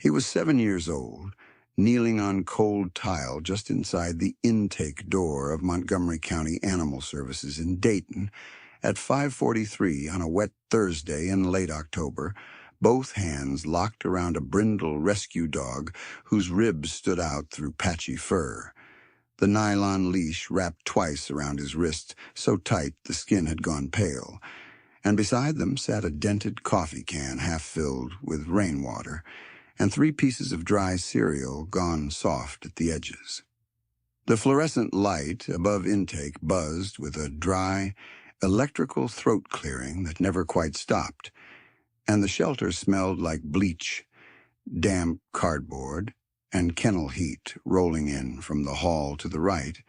He was 7 years old, kneeling on cold tile just inside the intake door of Montgomery County Animal Services in Dayton at 5:43 on a wet Thursday in late October, both hands locked around a brindle rescue dog whose ribs stood out through patchy fur. The nylon leash wrapped twice around his wrist, so tight the skin had gone pale, and beside them sat a dented coffee can half filled with rainwater, and 3 pieces of dry cereal gone soft at the edges. The fluorescent light above intake buzzed with a dry, electrical throat clearing that never quite stopped, and the shelter smelled like bleach, damp cardboard, and kennel heat rolling in from the hall to the right,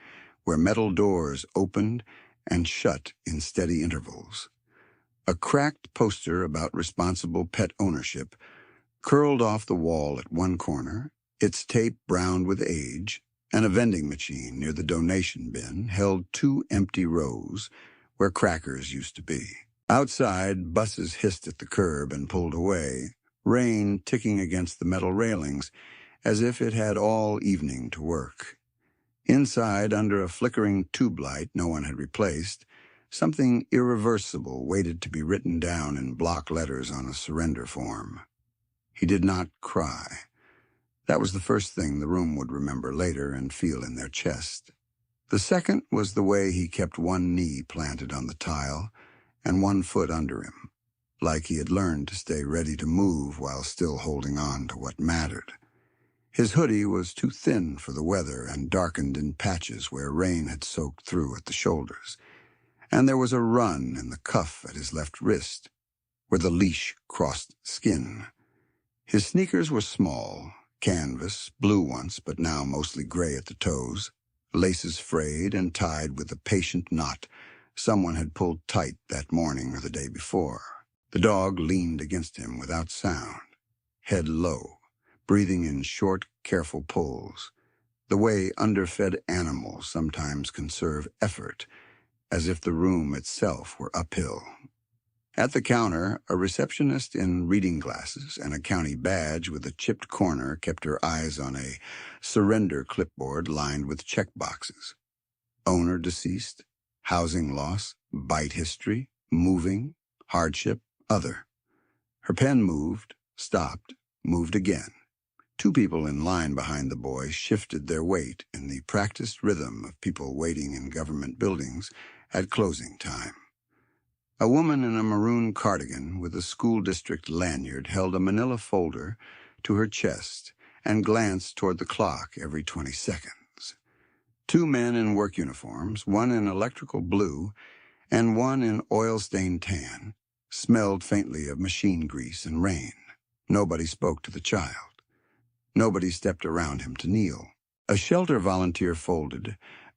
where metal doors opened and shut in steady intervals. A cracked poster about responsible pet ownership curled off the wall at one corner, its tape browned with age, and a vending machine near the donation bin held 2 empty rows where crackers used to be. Outside, buses hissed at the curb and pulled away, rain ticking against the metal railings as if it had all evening to work. Inside, under a flickering tube light no one had replaced, something irreversible waited to be written down in block letters on a surrender form. He did not cry. That was the first thing the room would remember later and feel in their chest. The second was the way he kept one knee planted on the tile and one foot under him, like he had learned to stay ready to move while still holding on to what mattered. His hoodie was too thin for the weather and darkened in patches where rain had soaked through at the shoulders, and there was a run in the cuff at his left wrist, where the leash crossed skin. His sneakers were small, canvas, blue once, but now mostly gray at the toes, laces frayed and tied with a patient knot someone had pulled tight that morning or the day before. The dog leaned against him without sound, head low, breathing in short, careful pulls, the way underfed animals sometimes conserve effort, as if the room itself were uphill. At the counter, a receptionist in reading glasses and a county badge with a chipped corner kept her eyes on a surrender clipboard lined with check boxes. Owner deceased, housing loss, bite history, moving, hardship, other. Her pen moved, stopped, moved again. 2 people in line behind the boy shifted their weight in the practiced rhythm of people waiting in government buildings at closing time. A woman in a maroon cardigan with a school district lanyard held a manila folder to her chest and glanced toward the clock every 20 seconds. 2 men in work uniforms, one in electrical blue and one in oil-stained tan, smelled faintly of machine grease and rain. Nobody spoke to the child. Nobody stepped around him to kneel. A shelter volunteer folded,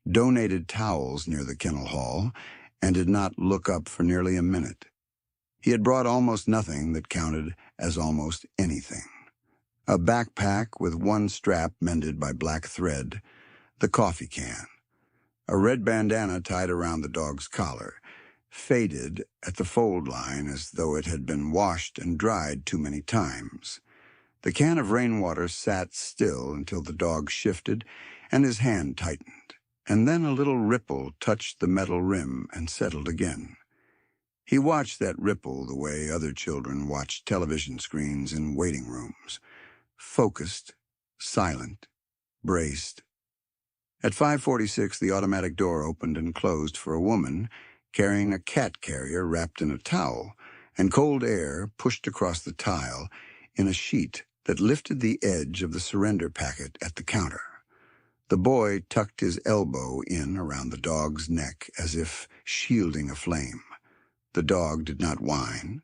donated towels near the kennel hall, and did not look up for nearly a minute. He had brought almost nothing that counted as almost anything. A backpack with one strap mended by black thread, the coffee can, a red bandana tied around the dog's collar, faded at the fold line as though it had been washed and dried too many times. The can of rainwater sat still until the dog shifted and his hand tightened, and then a little ripple touched the metal rim and settled again. He watched that ripple the way other children watch television screens in waiting rooms, focused, silent, braced. At 5:46, the automatic door opened and closed for a woman carrying a cat carrier wrapped in a towel, and cold air pushed across the tile in a sheet that lifted the edge of the surrender packet at the counter. The boy tucked his elbow in around the dog's neck as if shielding a flame. The dog did not whine.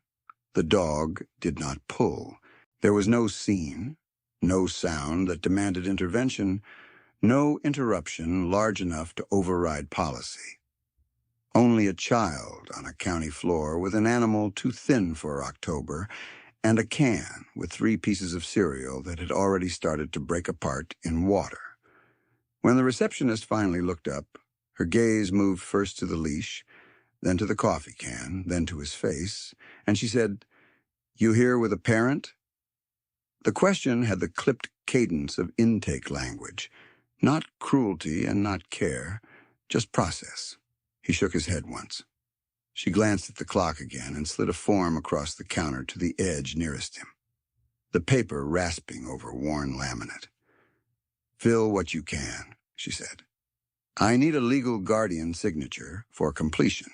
The dog did not pull. There was no scene, no sound that demanded intervention, no interruption large enough to override policy. Only a child on a county floor with an animal too thin for October and a can with 3 pieces of cereal that had already started to break apart in water. When the receptionist finally looked up, her gaze moved first to the leash, then to the coffee can, then to his face, and she said, "You here with a parent?" The question had the clipped cadence of intake language. Not cruelty and not care, just process. He shook his head once. She glanced at the clock again and slid a form across the counter to the edge nearest him, the paper rasping over worn laminate. "Fill what you can," she said. "I need a legal guardian signature for completion."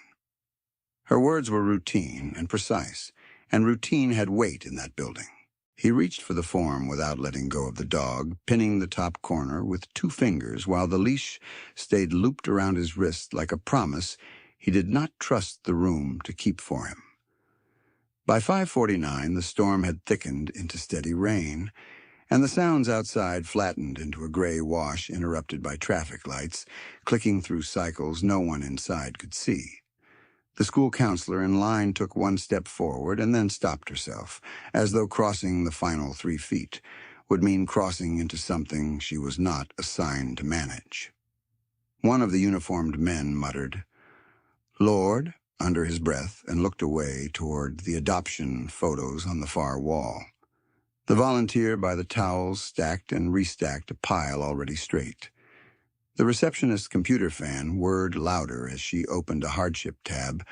Her words were routine and precise, and routine had weight in that building. He reached for the form without letting go of the dog, pinning the top corner with 2 fingers while the leash stayed looped around his wrist like a promise he did not trust the room to keep for him. By 5:49, the storm had thickened into steady rain, and the sounds outside flattened into a gray wash interrupted by traffic lights, clicking through cycles no one inside could see. The school counselor in line took 1 step forward and then stopped herself, as though crossing the final 3 feet would mean crossing into something she was not assigned to manage. One of the uniformed men muttered, "Lord," under his breath and looked away toward the adoption photos on the far wall. The volunteer by the towels stacked and restacked a pile already straight. The receptionist's computer fan whirred louder as she opened a hardship tab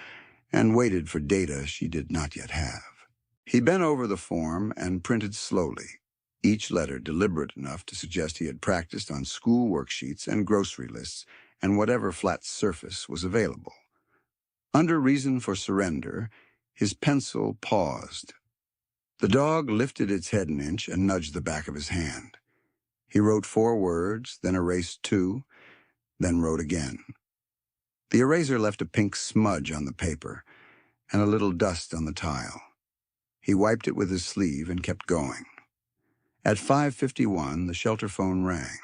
and waited for data she did not yet have. He bent over the form and printed slowly, each letter deliberate enough to suggest he had practiced on school worksheets and grocery lists and whatever flat surface was available. Under reason for surrender, his pencil paused. The dog lifted its head an inch and nudged the back of his hand. He wrote 4 words, then erased 2, then wrote again. The eraser left a pink smudge on the paper and a little dust on the tile. He wiped it with his sleeve and kept going. At 5:51, the shelter phone rang,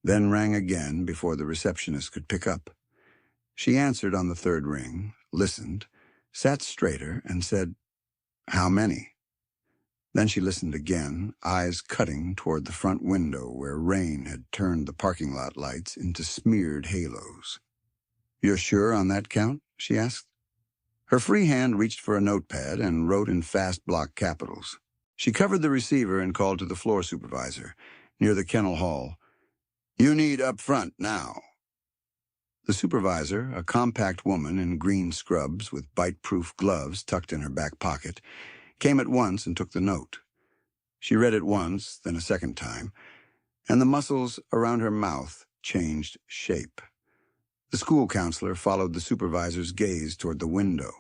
then rang again before the receptionist could pick up. She answered on the 3rd ring, listened, sat straighter, and said, "How many?" Then she listened again, eyes cutting toward the front window where rain had turned the parking lot lights into smeared halos. "You're sure on that count?" she asked. Her free hand reached for a notepad and wrote in fast block capitals. She covered the receiver and called to the floor supervisor, near the kennel hall. "You need up front now." The supervisor, a compact woman in green scrubs with bite-proof gloves tucked in her back pocket, came at once and took the note. She read it once, then a second time, and the muscles around her mouth changed shape. The school counselor followed the supervisor's gaze toward the window.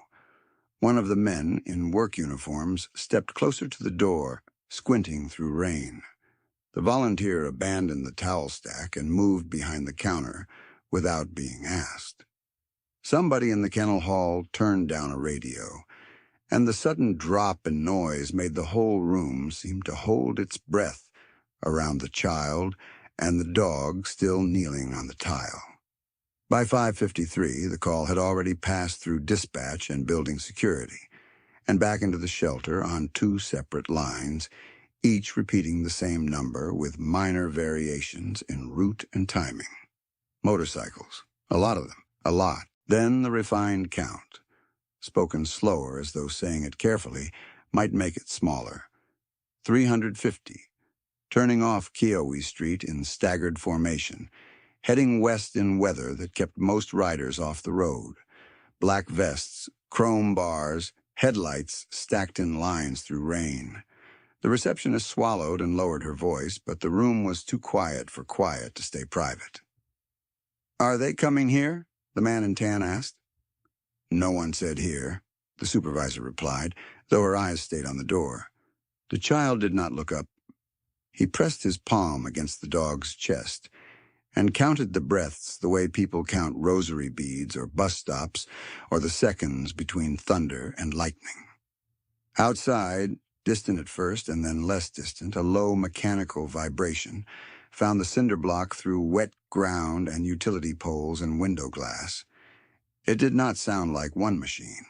One of the men, in work uniforms, stepped closer to the door, squinting through rain. The volunteer abandoned the towel stack and moved behind the counter without being asked. Somebody in the kennel hall turned down a radio, and the sudden drop in noise made the whole room seem to hold its breath around the child and the dog still kneeling on the tile. By 5:53, the call had already passed through dispatch and building security, and back into the shelter on 2 separate lines, each repeating the same number with minor variations in route and timing. Motorcycles, a lot of them, a lot. Then the refined count, spoken slower as though saying it carefully might make it smaller. 350, turning off Kiowa Street in staggered formation, heading west in weather that kept most riders off the road. Black vests, chrome bars, headlights stacked in lines through rain. The receptionist swallowed and lowered her voice, but the room was too quiet for quiet to stay private. "Are they coming here?" the man in tan asked. "No one said here," the supervisor replied, though her eyes stayed on the door. The child did not look up. He pressed his palm against the dog's chest and counted the breaths the way people count rosary beads or bus stops or the seconds between thunder and lightning. Outside, distant at first and then less distant, a low mechanical vibration found the cinder block through wet ground and utility poles and window glass. It did not sound like one machine.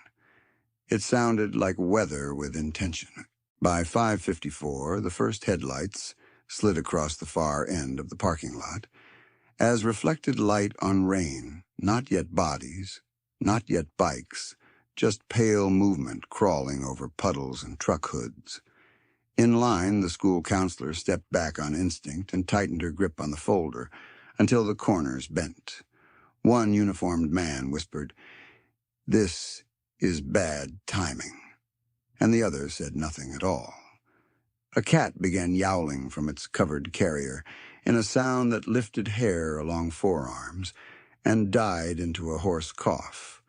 It sounded like weather with intention. By 5:54, the first headlights slid across the far end of the parking lot, as reflected light on rain, not yet bodies, not yet bikes, just pale movement crawling over puddles and truck hoods. In line, the school counselor stepped back on instinct and tightened her grip on the folder until the corners bent. One uniformed man whispered, "This is bad timing," and the other said nothing at all. A cat began yowling from its covered carrier in a sound that lifted hair along forearms and died into a hoarse cough.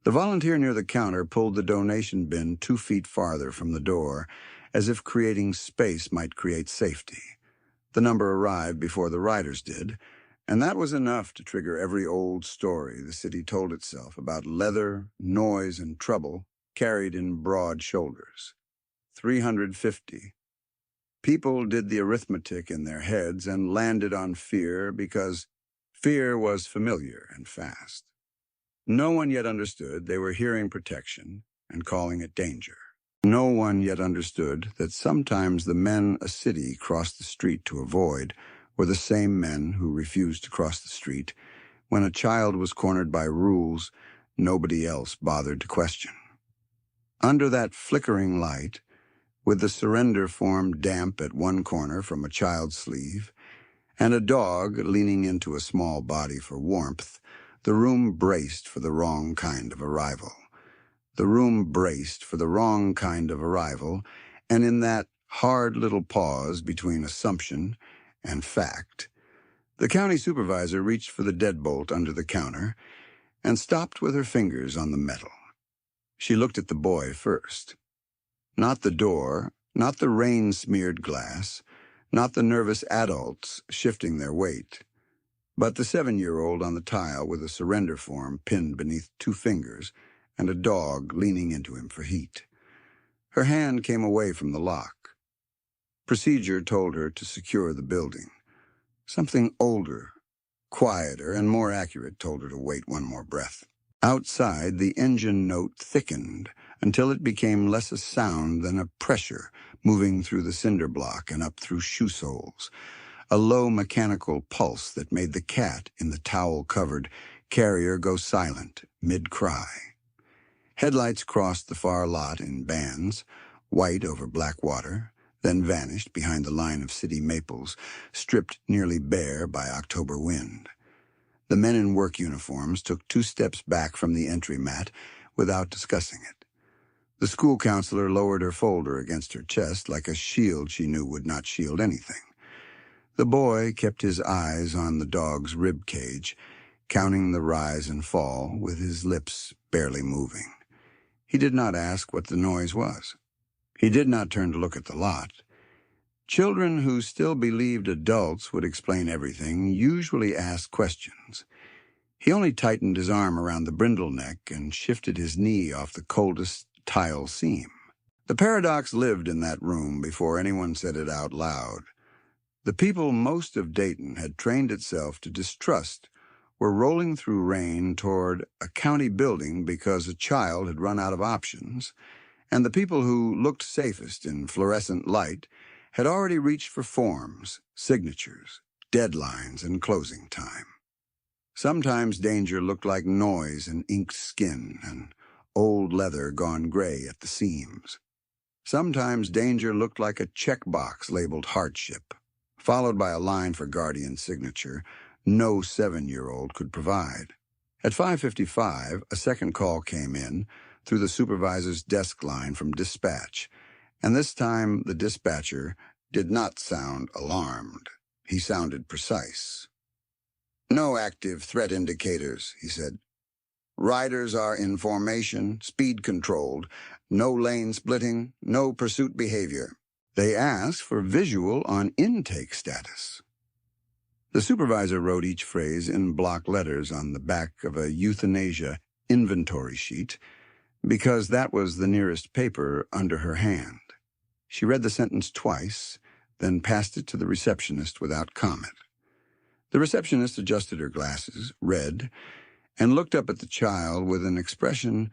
The volunteer near the counter pulled the donation bin 2 feet farther from the door, as if creating space might create safety. The number arrived before the riders did, and that was enough to trigger every old story the city told itself about leather, noise, and trouble carried in broad shoulders. 350. People did the arithmetic in their heads and landed on fear because fear was familiar and fast. No one yet understood they were hearing protection and calling it danger. No one yet understood that sometimes the men a city crossed the street to avoid were the same men who refused to cross the street when a child was cornered by rules nobody else bothered to question. Under that flickering light, with the surrender form damp at one corner from a child's sleeve, and a dog leaning into a small body for warmth, the room braced for the wrong kind of arrival. The room braced for the wrong kind of arrival, and in that hard little pause between assumption and fact, the county supervisor reached for the deadbolt under the counter and stopped with her fingers on the metal. She looked at the boy first. Not the door, not the rain-smeared glass, not the nervous adults shifting their weight, but the 7-year-old on the tile with a surrender form pinned beneath 2 fingers and a dog leaning into him for heat. Her hand came away from the lock. Procedure told her to secure the building. Something older, quieter, and more accurate told her to wait one more breath. Outside, the engine note thickened until it became less a sound than a pressure moving through the cinder block and up through shoe soles, a low mechanical pulse that made the cat in the towel-covered carrier go silent mid-cry. Headlights crossed the far lot in bands, white over black water, then vanished behind the line of city maples, stripped nearly bare by October wind. The men in work uniforms took 2 steps back from the entry mat without discussing it. The school counselor lowered her folder against her chest like a shield she knew would not shield anything. The boy kept his eyes on the dog's rib cage, counting the rise and fall with his lips barely moving. He did not ask what the noise was. He did not turn to look at the lot. Children who still believed adults would explain everything usually asked questions. He only tightened his arm around the brindle neck and shifted his knee off the coldest tile seam. The paradox lived in that room before anyone said it out loud. The people most of Dayton had trained itself to distrust were rolling through rain toward a county building because a child had run out of options, and the people who looked safest in fluorescent light had already reached for forms, signatures, deadlines, and closing time. Sometimes danger looked like noise and inked skin and old leather gone gray at the seams. Sometimes danger looked like a checkbox labeled hardship, followed by a line for guardian's signature no 7-year-old could provide. At 5:55, a second call came in through the supervisor's desk line from dispatch, and this time the dispatcher did not sound alarmed. He sounded precise. "No active threat indicators," he said. "Riders are in formation, speed controlled, no lane splitting, no pursuit behavior." They asked for visual on intake status. The supervisor wrote each phrase in block letters on the back of a euthanasia inventory sheet because that was the nearest paper under her hand. She read the sentence twice, then passed it to the receptionist without comment. The receptionist adjusted her glasses, read, and looked up at the child with an expression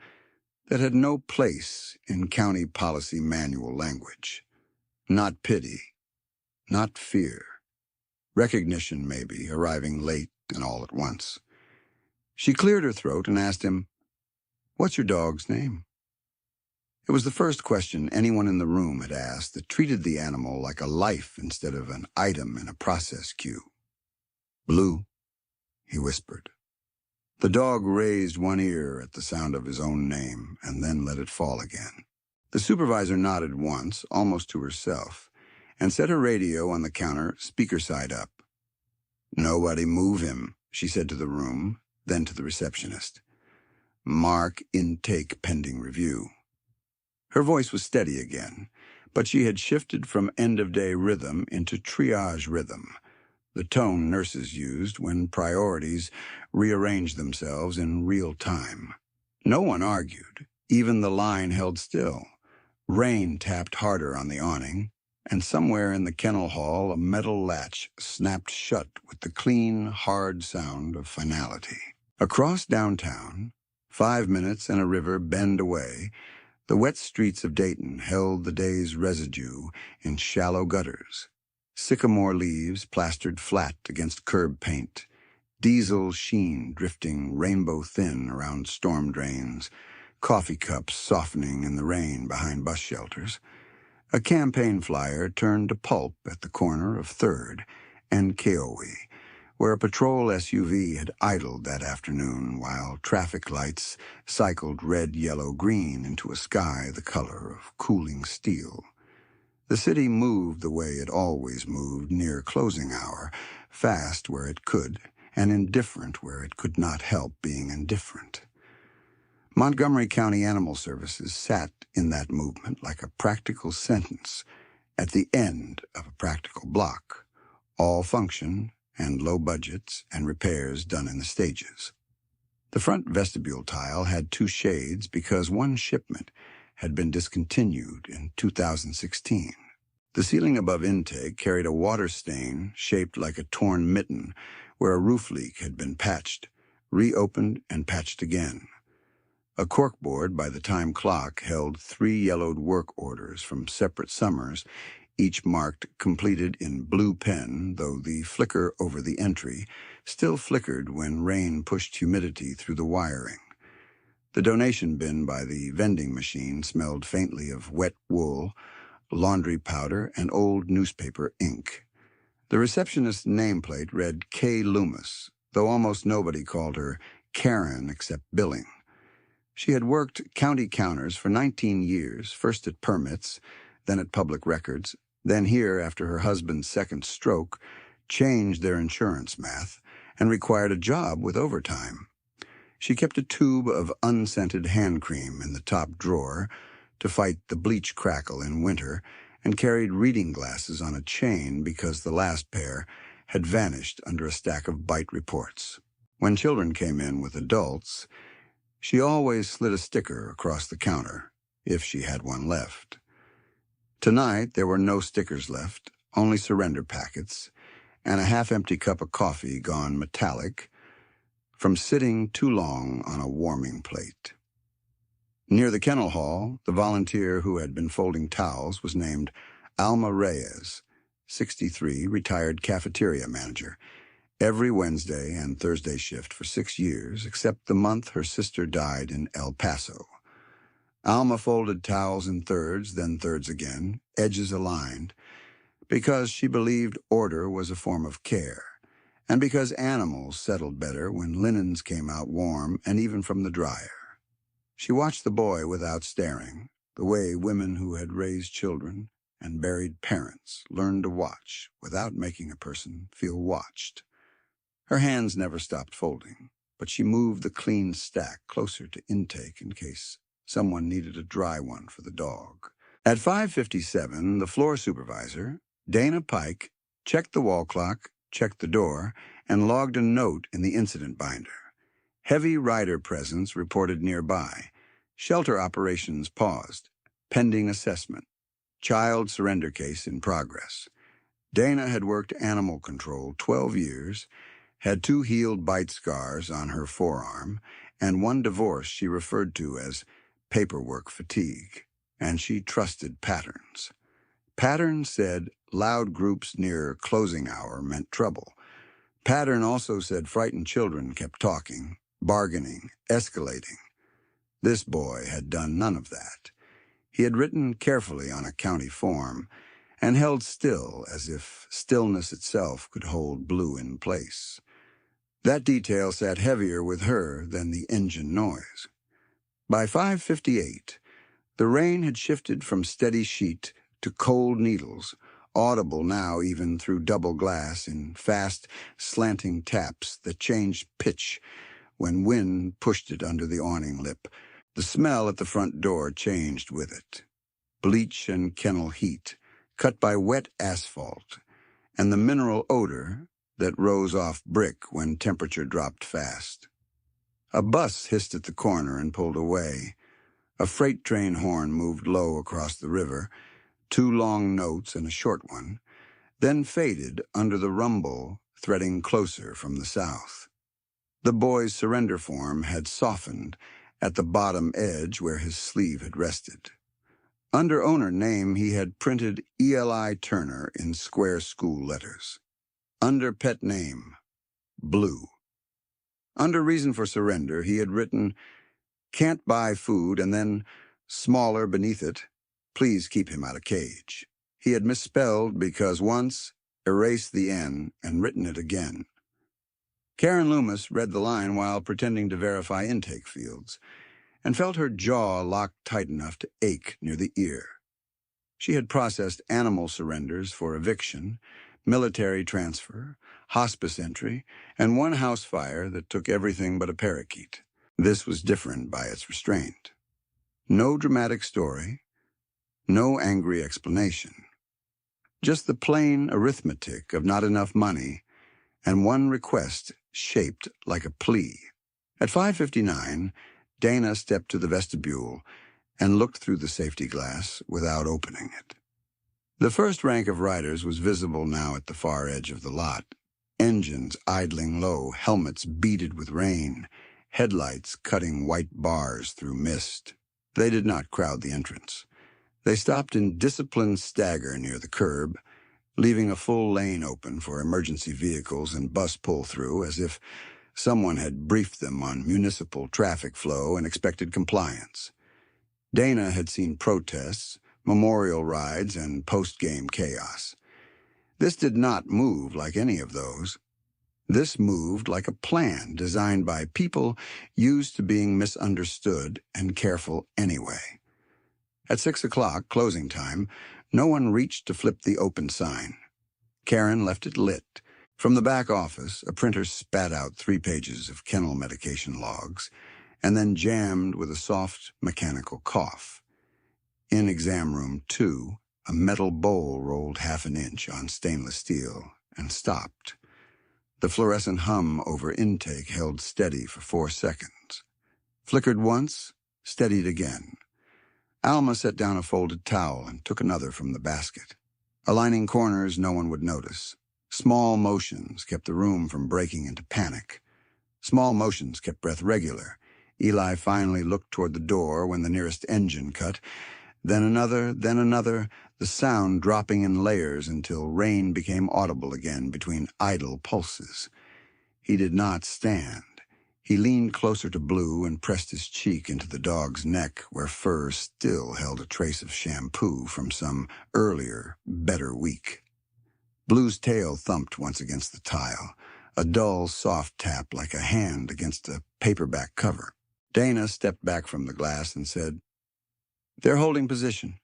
that had no place in county policy manual language. Not pity, not fear. Recognition, maybe, arriving late and all at once. She cleared her throat and asked him, "What's your dog's name?" It was the first question anyone in the room had asked that treated the animal like a life instead of an item in a process queue. "Blue," he whispered. The dog raised one ear at the sound of his own name and then let it fall again. The supervisor nodded once, almost to herself, and set her radio on the counter, speaker side up. "Nobody move him," she said to the room, then to the receptionist. "Mark intake pending review." Her voice was steady again, but she had shifted from end-of-day rhythm into triage rhythm, the tone nurses used when priorities rearranged themselves in real time. No one argued. Even the line held still. Rain tapped harder on the awning, and somewhere in the kennel hall a metal latch snapped shut with the clean, hard sound of finality. Across downtown, 5 minutes and a river bend away, the wet streets of Dayton held the day's residue in shallow gutters. Sycamore leaves plastered flat against curb paint, diesel sheen drifting rainbow thin around storm drains, coffee cups softening in the rain behind bus shelters. A campaign flyer turned to pulp at the corner of 3rd and Keowee, where a patrol SUV had idled that afternoon while traffic lights cycled red, yellow, green into a sky the color of cooling steel. The city moved the way it always moved near closing hour, fast where it could, and indifferent where it could not help being indifferent. Montgomery County Animal Services sat in that movement like a practical sentence at the end of a practical block, all function and low budgets and repairs done in the stages. The front vestibule tile had 2 shades because one shipment had been discontinued in 2016. The ceiling above intake carried a water stain shaped like a torn mitten where a roof leak had been patched, reopened, and patched again. A corkboard by the time clock held 3 yellowed work orders from separate summers, each marked completed in blue pen, though the flicker over the entry still flickered when rain pushed humidity through the wiring. The donation bin by the vending machine smelled faintly of wet wool, laundry powder, and old newspaper ink. The receptionist's nameplate read K. Loomis, though almost nobody called her Karen except billing. She had worked county counters for 19 years, first at permits, then at public records, then here after her husband's second stroke, changed their insurance math, and required a job with overtime. She kept a tube of unscented hand cream in the top drawer to fight the bleach crackle in winter, and carried reading glasses on a chain because the last pair had vanished under a stack of bite reports. When children came in with adults, she always slid a sticker across the counter, if she had one left. Tonight there were no stickers left, only surrender packets, and a half-empty cup of coffee gone metallic from sitting too long on a warming plate. Near the kennel hall, the volunteer who had been folding towels was named Alma Reyes, 63, retired cafeteria manager, every Wednesday and Thursday shift for 6 years, except the month her sister died in El Paso. Alma folded towels in thirds, then thirds again, edges aligned, because she believed order was a form of care, and because animals settled better when linens came out warm and even from the dryer. She watched the boy without staring, the way women who had raised children and buried parents learned to watch without making a person feel watched. Her hands never stopped folding, but she moved the clean stack closer to intake in case someone needed a dry one for the dog. At 5:57, the floor supervisor, Dana Pike, checked the wall clock, checked the door, and logged a note in the incident binder. Heavy rider presence reported nearby. Shelter operations paused. Pending assessment. Child surrender case in progress. Dana had worked animal control 12 years, had 2 healed bite scars on her forearm, and 1 divorce she referred to as paperwork fatigue, and she trusted patterns. Pattern said loud groups near closing hour meant trouble. Pattern also said frightened children kept talking, bargaining, escalating. This boy had done none of that. He had written carefully on a county form and held still as if stillness itself could hold Blue in place. That detail sat heavier with her than the engine noise. By 5:58, the rain had shifted from steady sheet to cold needles, audible now even through double glass in fast, slanting taps that changed pitch when wind pushed it under the awning lip. The smell at the front door changed with it. Bleach and kennel heat, cut by wet asphalt, and the mineral odor that rose off brick when temperature dropped fast. A bus hissed at the corner and pulled away. A freight train horn moved low across the river, 2 long notes and a short one, then faded under the rumble threading closer from the south. The boy's surrender form had softened at the bottom edge where his sleeve had rested. Under owner name, he had printed Eli Turner in square school letters. Under pet name, Blue. Under reason for surrender, he had written, "Can't buy food," and then, smaller beneath it, "Please keep him out of cage." He had misspelled because once, erased the N and written it again. Karen Loomis read the line while pretending to verify intake fields, and felt her jaw locked tight enough to ache near the ear. She had processed animal surrenders for eviction, military transfer, hospice entry, and one house fire that took everything but a parakeet. This was different by its restraint. No dramatic story, no angry explanation. Just the plain arithmetic of not enough money and one request shaped like a plea. At 5:59, Dana stepped to the vestibule and looked through the safety glass without opening it. The first rank of riders was visible now at the far edge of the lot. Engines idling low, helmets beaded with rain, headlights cutting white bars through mist. They did not crowd the entrance. They stopped in disciplined stagger near the curb, leaving a full lane open for emergency vehicles and bus pull-through as if someone had briefed them on municipal traffic flow and expected compliance. Dana had seen protests, memorial rides, and post-game chaos. This did not move like any of those. This moved like a plan designed by people used to being misunderstood and careful anyway. At 6 o'clock, closing time, no one reached to flip the open sign. Karen left it lit. From the back office, a printer spat out 3 pages of kennel medication logs, and then jammed with a soft, mechanical cough. In exam room 2, a metal bowl rolled half an inch on stainless steel and stopped. The fluorescent hum over intake held steady for 4 seconds. Flickered once, steadied again. Alma set down a folded towel and took another from the basket. Aligning corners no one would notice. Small motions kept the room from breaking into panic. Small motions kept breath regular. Eli finally looked toward the door when the nearest engine cut. Then another, the sound dropping in layers until rain became audible again between idle pulses. He did not stand. He leaned closer to Blue and pressed his cheek into the dog's neck where fur still held a trace of shampoo from some earlier, better week. Blue's tail thumped once against the tile, a dull, soft tap like a hand against a paperback cover. Dana stepped back from the glass and said, "They're holding position."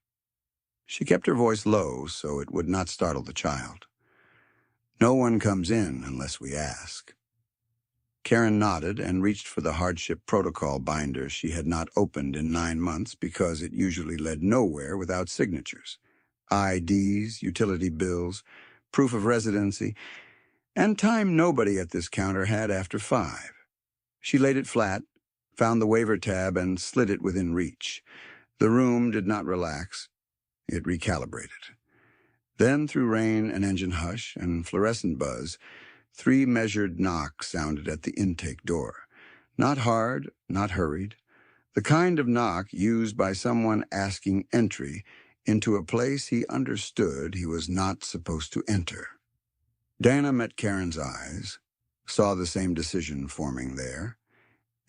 She kept her voice low so it would not startle the child. "No one comes in unless we ask." Karen nodded and reached for the hardship protocol binder she had not opened in 9 months because it usually led nowhere without signatures. IDs, utility bills, proof of residency, and time nobody at this counter had after 5. She laid it flat, found the waiver tab, and slid it within reach. The room did not relax. It recalibrated. Then, through rain and engine hush and fluorescent buzz, 3 measured knocks sounded at the intake door. Not hard, not hurried. The kind of knock used by someone asking entry into a place he understood he was not supposed to enter. Dana met Karen's eyes, saw the same decision forming there,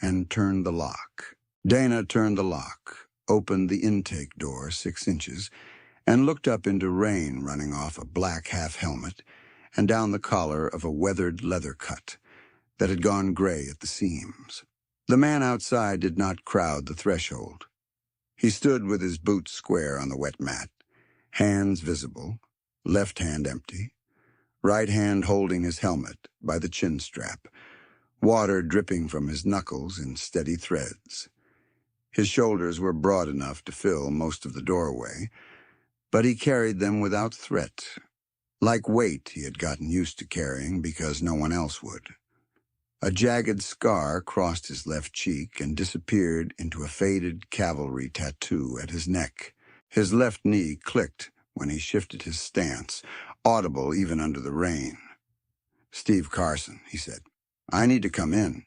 and turned the lock. Dana turned the lock, opened the intake door 6 inches, and looked up into rain running off a black half-helmet and down the collar of a weathered leather cut that had gone gray at the seams. The man outside did not crowd the threshold. He stood with his boots square on the wet mat, hands visible, left hand empty, right hand holding his helmet by the chin strap, water dripping from his knuckles in steady threads. His shoulders were broad enough to fill most of the doorway, but he carried them without threat, like weight he had gotten used to carrying because no one else would. A jagged scar crossed his left cheek and disappeared into a faded cavalry tattoo at his neck. His left knee clicked when he shifted his stance, audible even under the rain. "Steve Carson," he said. "I need to come in."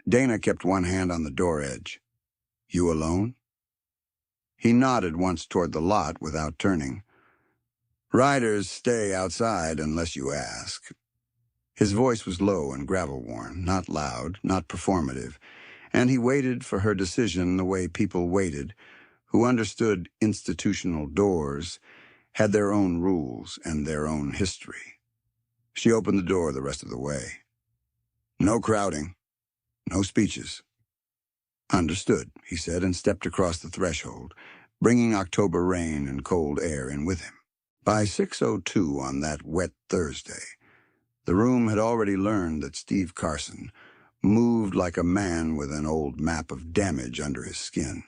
Dana kept one hand on the door edge. "You alone?" He nodded once toward the lot without turning. "Riders stay outside unless you ask." His voice was low and gravel-worn, not loud, not performative, and he waited for her decision the way people waited, who understood institutional doors, had their own rules and their own history. She opened the door the rest of the way. "No crowding. No speeches." "Understood," he said, and stepped across the threshold, bringing October rain and cold air in with him. By 6:02 on that wet Thursday, the room had already learned that Steve Carson moved like a man with an old map of damage under his skin.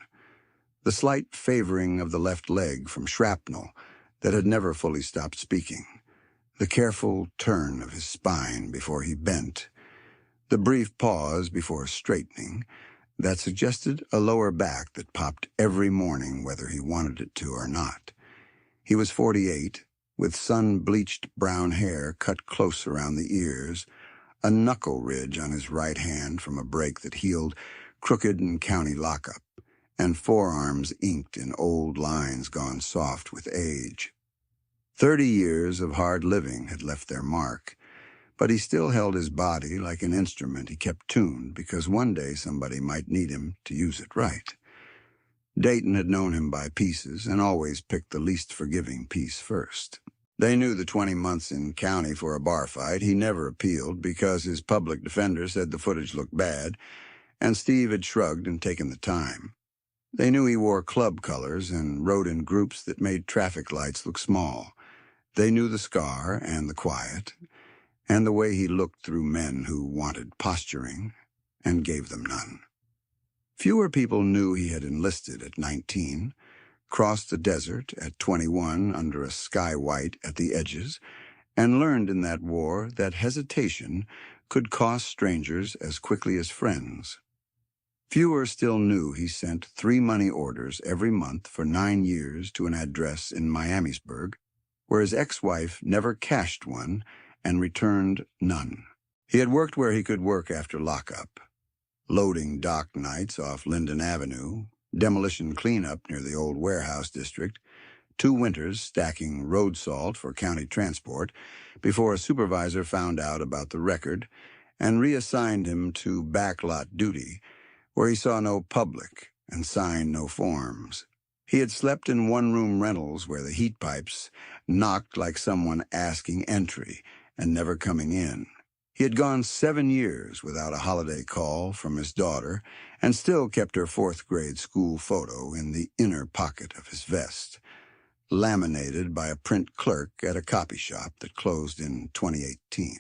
The slight favoring of the left leg from shrapnel that had never fully stopped speaking, the careful turn of his spine before he bent, the brief pause before straightening that suggested a lower back that popped every morning whether he wanted it to or not. He was 48, with sun-bleached brown hair cut close around the ears, a knuckle ridge on his right hand from a break that healed crooked and county lockup, and forearms inked in old lines gone soft with age. 30 years of hard living had left their mark, but he still held his body like an instrument he kept tuned because one day somebody might need him to use it right. Dayton had known him by pieces and always picked the least forgiving piece first. They knew the 20 months in county for a bar fight he never appealed because his public defender said the footage looked bad, and Steve had shrugged and taken the time. They knew he wore club colors and rode in groups that made traffic lights look small. They knew the scar and the quiet, and the way he looked through men who wanted posturing and gave them none. Fewer people knew he had enlisted at 19, crossed the desert at 21 under a sky white at the edges, and learned in that war that hesitation could cost strangers as quickly as friends. Fewer still knew he sent 3 money orders every month for 9 years to an address in Miamisburg, where his ex-wife never cashed one and returned none. He had worked where he could work after lockup. Loading dock nights off Linden Avenue, demolition cleanup near the old warehouse district, 2 winters stacking road salt for county transport before a supervisor found out about the record and reassigned him to backlot duty, where he saw no public and signed no forms. He had slept in one-room rentals where the heat pipes knocked like someone asking entry and never coming in. He had gone 7 years without a holiday call from his daughter and still kept her 4th-grade school photo in the inner pocket of his vest, laminated by a print clerk at a copy shop that closed in 2018.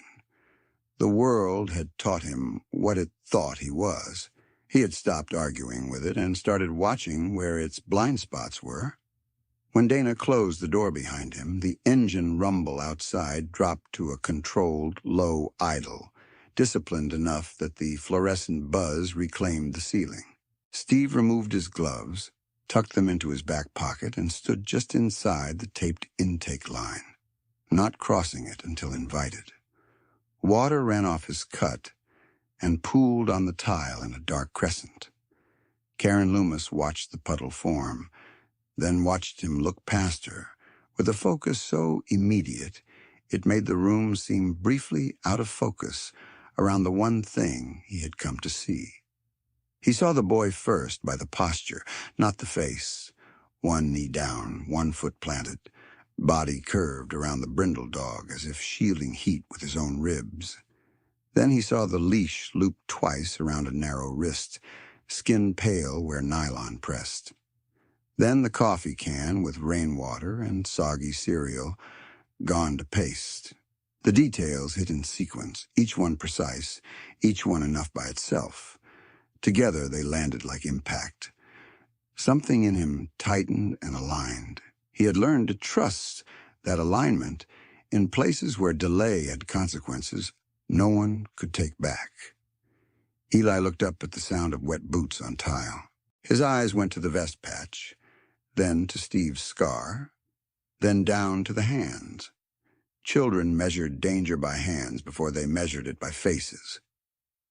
The world had taught him what it thought he was. He had stopped arguing with it and started watching where its blind spots were. When Dana closed the door behind him, the engine rumble outside dropped to a controlled, low idle, disciplined enough that the fluorescent buzz reclaimed the ceiling. Steve removed his gloves, tucked them into his back pocket, and stood just inside the taped intake line, not crossing it until invited. Water ran off his cut and pooled on the tile in a dark crescent. Karen Loomis watched the puddle form, then watched him look past her, with a focus so immediate it made the room seem briefly out of focus around the one thing he had come to see. He saw the boy first by the posture, not the face. One knee down, one foot planted, body curved around the brindle dog as if shielding heat with his own ribs. Then he saw the leash looped twice around a narrow wrist, skin pale where nylon pressed. Then the coffee can with rainwater and soggy cereal, gone to paste. The details hit in sequence, each one precise, each one enough by itself. Together they landed like impact. Something in him tightened and aligned. He had learned to trust that alignment in places where delay had consequences no one could take back. Eli looked up at the sound of wet boots on tile. His eyes went to the vest patch, then to Steve's scar, then down to the hands. Children measured danger by hands before they measured it by faces.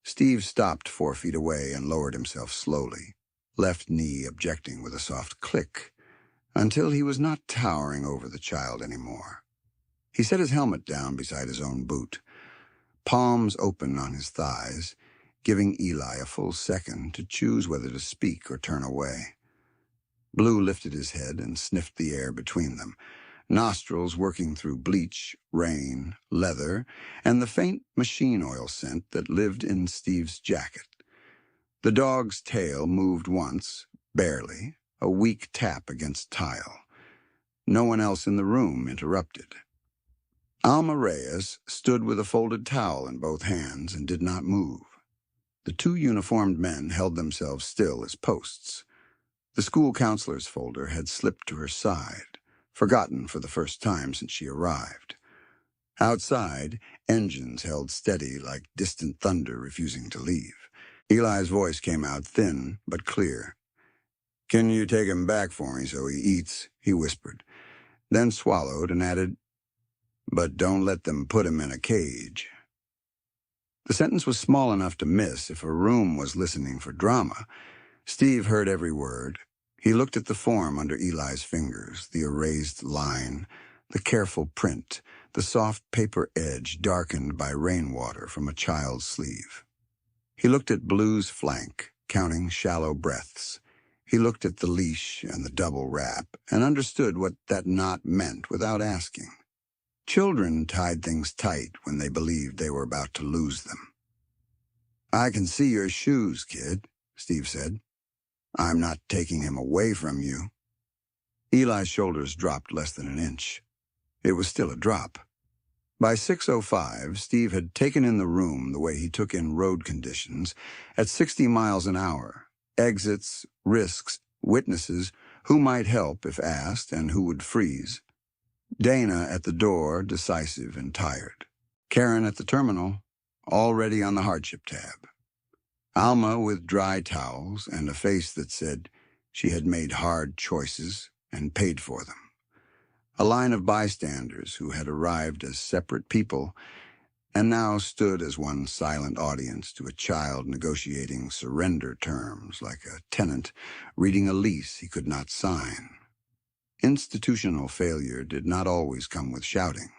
Steve stopped 4 feet away and lowered himself slowly, left knee objecting with a soft click, until he was not towering over the child anymore. He set his helmet down beside his own boot, palms open on his thighs, giving Eli a full second to choose whether to speak or turn away. Blue lifted his head and sniffed the air between them, nostrils working through bleach, rain, leather, and the faint machine oil scent that lived in Steve's jacket. The dog's tail moved once, barely, a weak tap against tile. No one else in the room interrupted. Alma Reyes stood with a folded towel in both hands and did not move. The 2 uniformed men held themselves still as posts. The school counselor's folder had slipped to her side, forgotten for the first time since she arrived. Outside, engines held steady like distant thunder refusing to leave. Eli's voice came out thin but clear. "Can you take him back for me so he eats?" he whispered, then swallowed and added, "But don't let them put him in a cage." The sentence was small enough to miss if a room was listening for drama. Steve heard every word. He looked at the form under Eli's fingers, the erased line, the careful print, the soft paper edge darkened by rainwater from a child's sleeve. He looked at Blue's flank, counting shallow breaths. He looked at the leash and the double wrap and understood what that knot meant without asking. Children tied things tight when they believed they were about to lose them. "I can see your shoes, kid," Steve said. "I'm not taking him away from you." Eli's shoulders dropped less than an inch. It was still a drop. By 6:05, Steve had taken in the room the way he took in road conditions, at 60 miles an hour, exits, risks, witnesses, who might help if asked and who would freeze. Dana at the door, decisive and tired. Karen at the terminal, already on the hardship tab. Alma with dry towels and a face that said she had made hard choices and paid for them. A line of bystanders who had arrived as separate people and now stood as one silent audience to a child negotiating surrender terms like a tenant reading a lease he could not sign. Institutional failure did not always come with shouting.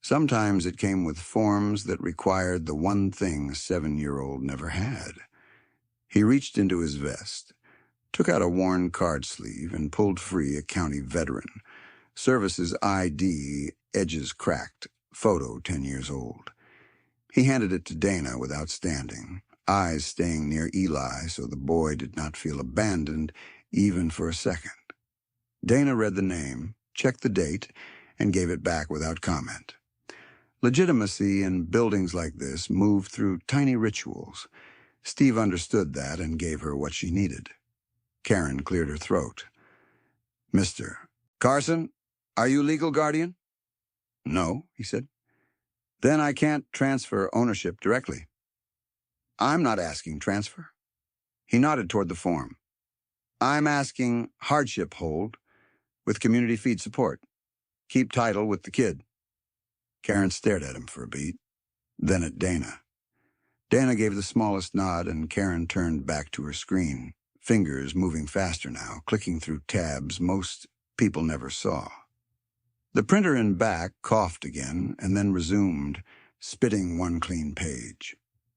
Sometimes it came with forms that required the one thing a 7-year-old never had. He reached into his vest, took out a worn card sleeve, and pulled free a county veteran. Service's ID, edges cracked, photo 10 years old. He handed it to Dana without standing, eyes staying near Eli so the boy did not feel abandoned even for a second. Dana read the name, checked the date, and gave it back without comment. Legitimacy in buildings like this moved through tiny rituals. Steve understood that and gave her what she needed. Karen cleared her throat. "Mr. Carson, are you legal guardian?" "No," he said. "Then I can't transfer ownership directly." "I'm not asking transfer." He nodded toward the form. "I'm asking hardship hold with community feed support. Keep title with the kid." Karen stared at him for a beat, then at Dana. Dana gave the smallest nod and Karen turned back to her screen, fingers moving faster now, clicking through tabs most people never saw. The printer in back coughed again and then resumed, spitting one clean page.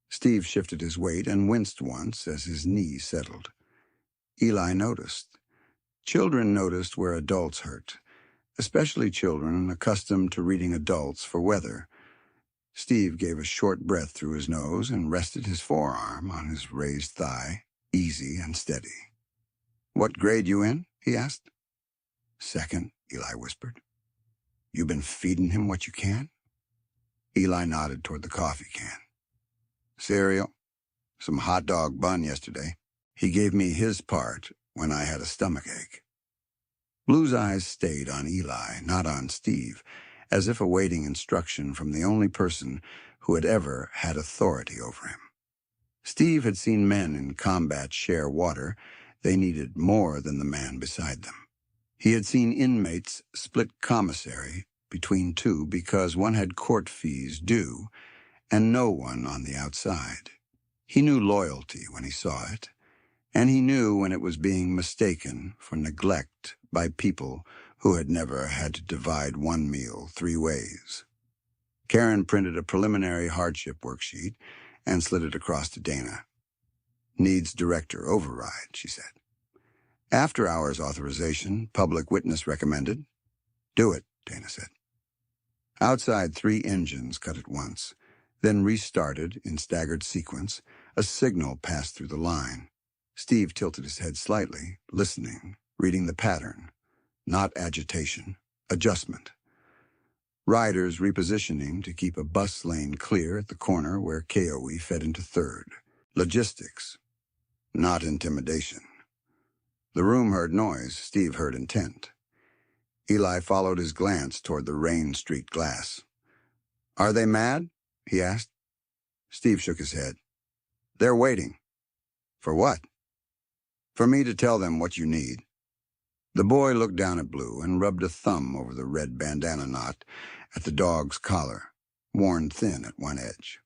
Steve shifted his weight and winced once as his knee settled. Eli noticed. Children noticed where adults hurt, especially children accustomed to reading adults for weather. Steve gave a short breath through his nose and rested his forearm on his raised thigh, easy and steady. "What grade you in?" he asked. "Second," Eli whispered. "You been feeding him what you can?" Eli nodded toward the coffee can. "Cereal, some hot dog bun yesterday. He gave me his part when I had a stomachache." Blue's eyes stayed on Eli, not on Steve, as if awaiting instruction from the only person who had ever had authority over him. Steve had seen men in combat share water they needed more than the man beside them. He had seen inmates split commissary between two because one had court fees due and no one on the outside. He knew loyalty when he saw it, and he knew when it was being mistaken for neglect by people who had never had to divide one meal 3 ways. Karen printed a preliminary hardship worksheet and slid it across to Dana. "Needs director override," she said. "After-hours authorization, public witness recommended." "Do it," Dana said. Outside, 3 engines cut at once, then restarted in staggered sequence. A signal passed through the line. Steve tilted his head slightly, listening, reading the pattern. Not agitation, adjustment. Riders repositioning to keep a bus lane clear at the corner where KOE fed into 3rd. Logistics, not intimidation. The room heard noise, Steve heard intent. Eli followed his glance toward the rain-streaked glass. "Are they mad?" he asked. Steve shook his head. "They're waiting." "For what?" "For me to tell them what you need." The boy looked down at Blue and rubbed a thumb over the red bandana knot at the dog's collar, worn thin at one edge.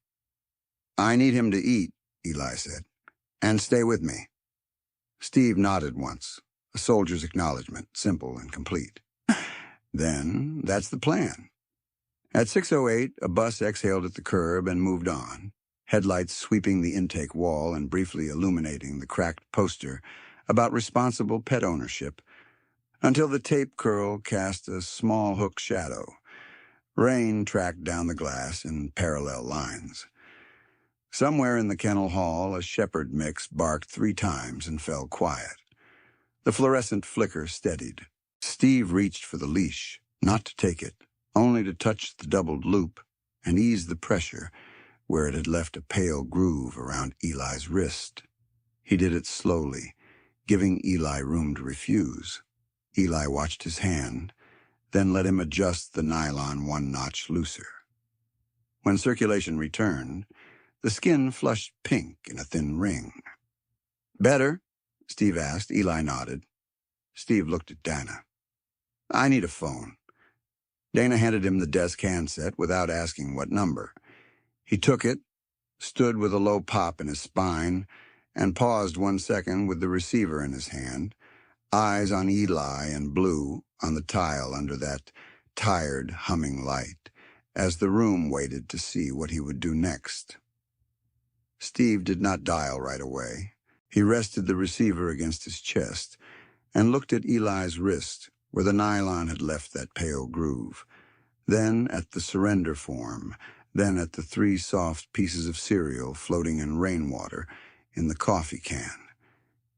"I need him to eat," Eli said, "and stay with me." Steve nodded once, a soldier's acknowledgement, simple and complete. "Then that's the plan." At 6:08, a bus exhaled at the curb and moved on, headlights sweeping the intake wall and briefly illuminating the cracked poster about responsible pet ownership, until the tape curl cast a small hook shadow. Rain tracked down the glass in parallel lines. Somewhere in the kennel hall, a shepherd mix barked 3 times and fell quiet. The fluorescent flicker steadied. Steve reached for the leash, not to take it, only to touch the doubled loop and ease the pressure where it had left a pale groove around Eli's wrist. He did it slowly, giving Eli room to refuse. Eli watched his hand, then let him adjust the nylon 1 notch looser. When circulation returned, the skin flushed pink in a thin ring. "Better?" Steve asked. Eli nodded. Steve looked at Dana. "I need a phone." Dana handed him the desk handset without asking what number. He took it, stood with a low pop in his spine, and paused 1 second with the receiver in his hand, eyes on Eli and Blue on the tile under that tired, humming light, as the room waited to see what he would do next. Steve did not dial right away. He rested the receiver against his chest and looked at Eli's wrist, where the nylon had left that pale groove, then at the surrender form, then at the 3 soft pieces of cereal floating in rainwater in the coffee can.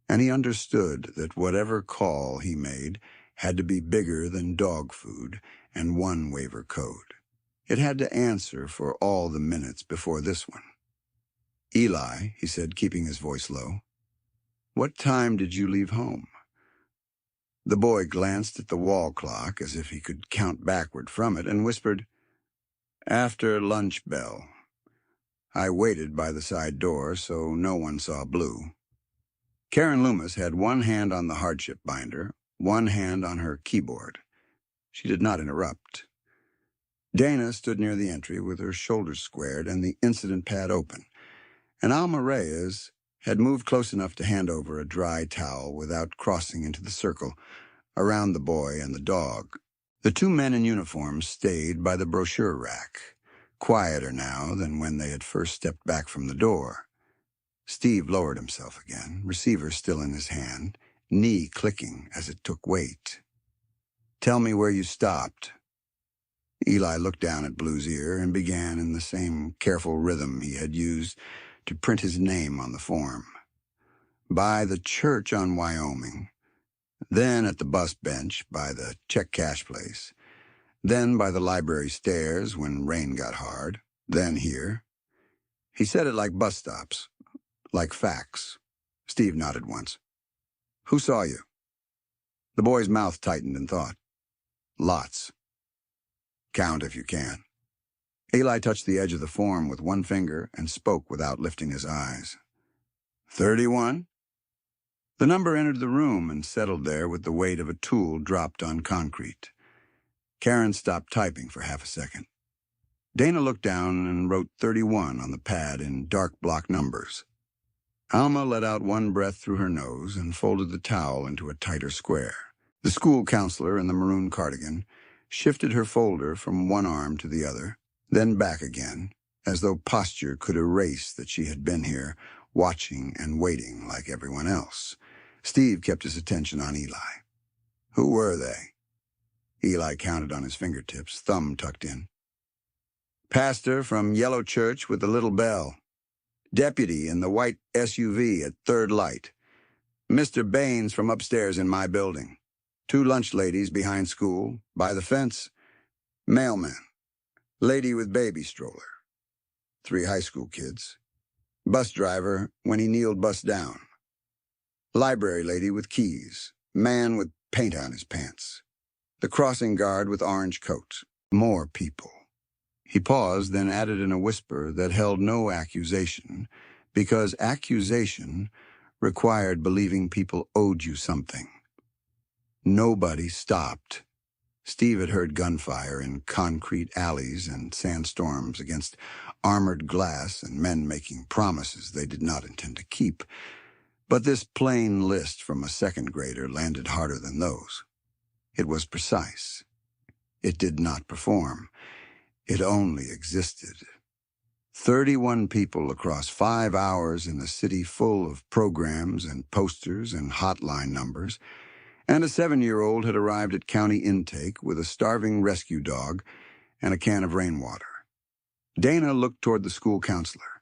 And he understood that whatever call he made had to be bigger than dog food and 1 waiver code. It had to answer for all the minutes before this one. "Eli," he said, keeping his voice low, "what time did you leave home?" The boy glanced at the wall clock as if he could count backward from it and whispered, "After lunch bell." I waited by the side door so no one saw Blue. Karen Loomis had 1 hand on the hardship binder, 1 hand on her keyboard. She did not interrupt. Dana stood near the entry with her shoulders squared and the incident pad open, and Alma Reyes had moved close enough to hand over a dry towel without crossing into the circle around the boy and the dog. The 2 men in uniform stayed by the brochure rack, quieter now than when they had first stepped back from the door. Steve lowered himself again, receiver still in his hand, knee clicking as it took weight. "Tell me where you stopped." Eli looked down at Blue's ear and began in the same careful rhythm he had used to print his name on the form. "By the church on Wyoming, then at the bus bench by the check cash place, then by the library stairs when rain got hard, then here." He said it like bus stops, like facts. Steve nodded once. "Who saw you?" The boy's mouth tightened in thought. "Lots. Count if you can." Eli touched the edge of the form with one finger and spoke without lifting his eyes. 31? The number entered the room and settled there with the weight of a tool dropped on concrete. Karen stopped typing for half a second. Dana looked down and wrote 31 on the pad in dark block numbers. Alma let out one breath through her nose and folded the towel into a tighter square. The school counselor in the maroon cardigan shifted her folder from one arm to the other, then back again, as though posture could erase that she had been here, watching and waiting like everyone else. Steve kept his attention on Eli. Who were they? Eli counted on his fingertips, thumb tucked in. Pastor from Yellow Church with the little bell. Deputy in the white SUV at Third Light. Mr. Baines from upstairs in my building. 2 lunch ladies behind school, by the fence. Mailman. Lady with baby stroller. 3 high school kids. Bus driver when he kneeled bus down. Library lady with keys. Man with paint on his pants. The crossing guard with orange coat. More people. He paused, then added in a whisper that held no accusation, because accusation required believing people owed you something. Nobody stopped. Steve had heard gunfire in concrete alleys and sandstorms against armored glass and men making promises they did not intend to keep. But this plain list from a second grader landed harder than those. It was precise. It did not perform. It only existed. 31 people across 5 hours in a city full of programs and posters and hotline numbers, and a 7-year-old had arrived at county intake with a starving rescue dog and a can of rainwater. Dana looked toward the school counselor,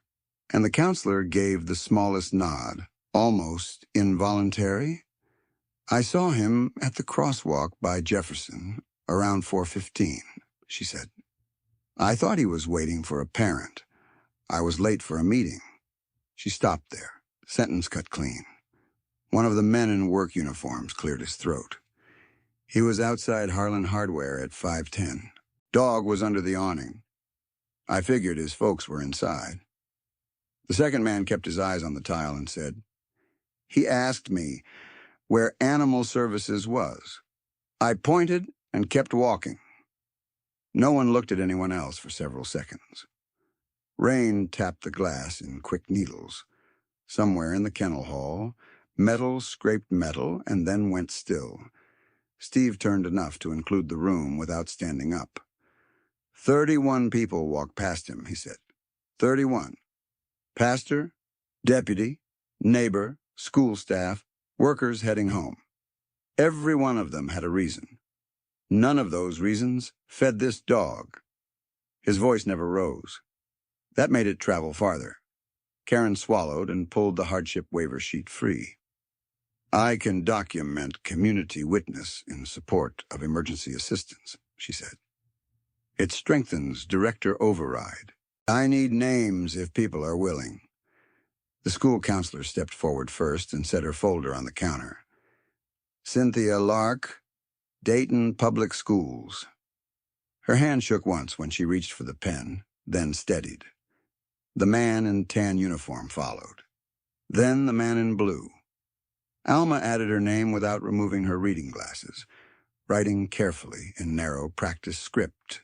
and the counselor gave the smallest nod, almost involuntary. "I saw him at the crosswalk by Jefferson around 4:15, she said. "I thought he was waiting for a parent. I was late for a meeting." She stopped there, sentence cut clean. One of the men in work uniforms cleared his throat. "He was outside Harlan Hardware at 5:10. Dog was under the awning. I figured his folks were inside." The second man kept his eyes on the tile and said, "He asked me where Animal Services was. I pointed and kept walking." No one looked at anyone else for several seconds. Rain tapped the glass in quick needles. Somewhere in the kennel hall, metal scraped metal and then went still. Steve turned enough to include the room without standing up. 31 people walked past him, he said. 31. Pastor, deputy, neighbor, school staff, workers heading home. Every one of them had a reason. None of those reasons fed this dog. His voice never rose. That made it travel farther. Karen swallowed and pulled the hardship waiver sheet free. "I can document community witness in support of emergency assistance," she said. "It strengthens director override. I need names if people are willing." The school counselor stepped forward first and set her folder on the counter. "Cynthia Lark, Dayton Public Schools." Her hand shook once when she reached for the pen, then steadied. The man in tan uniform followed. Then the man in blue. Alma added her name without removing her reading glasses, writing carefully in narrow practice script.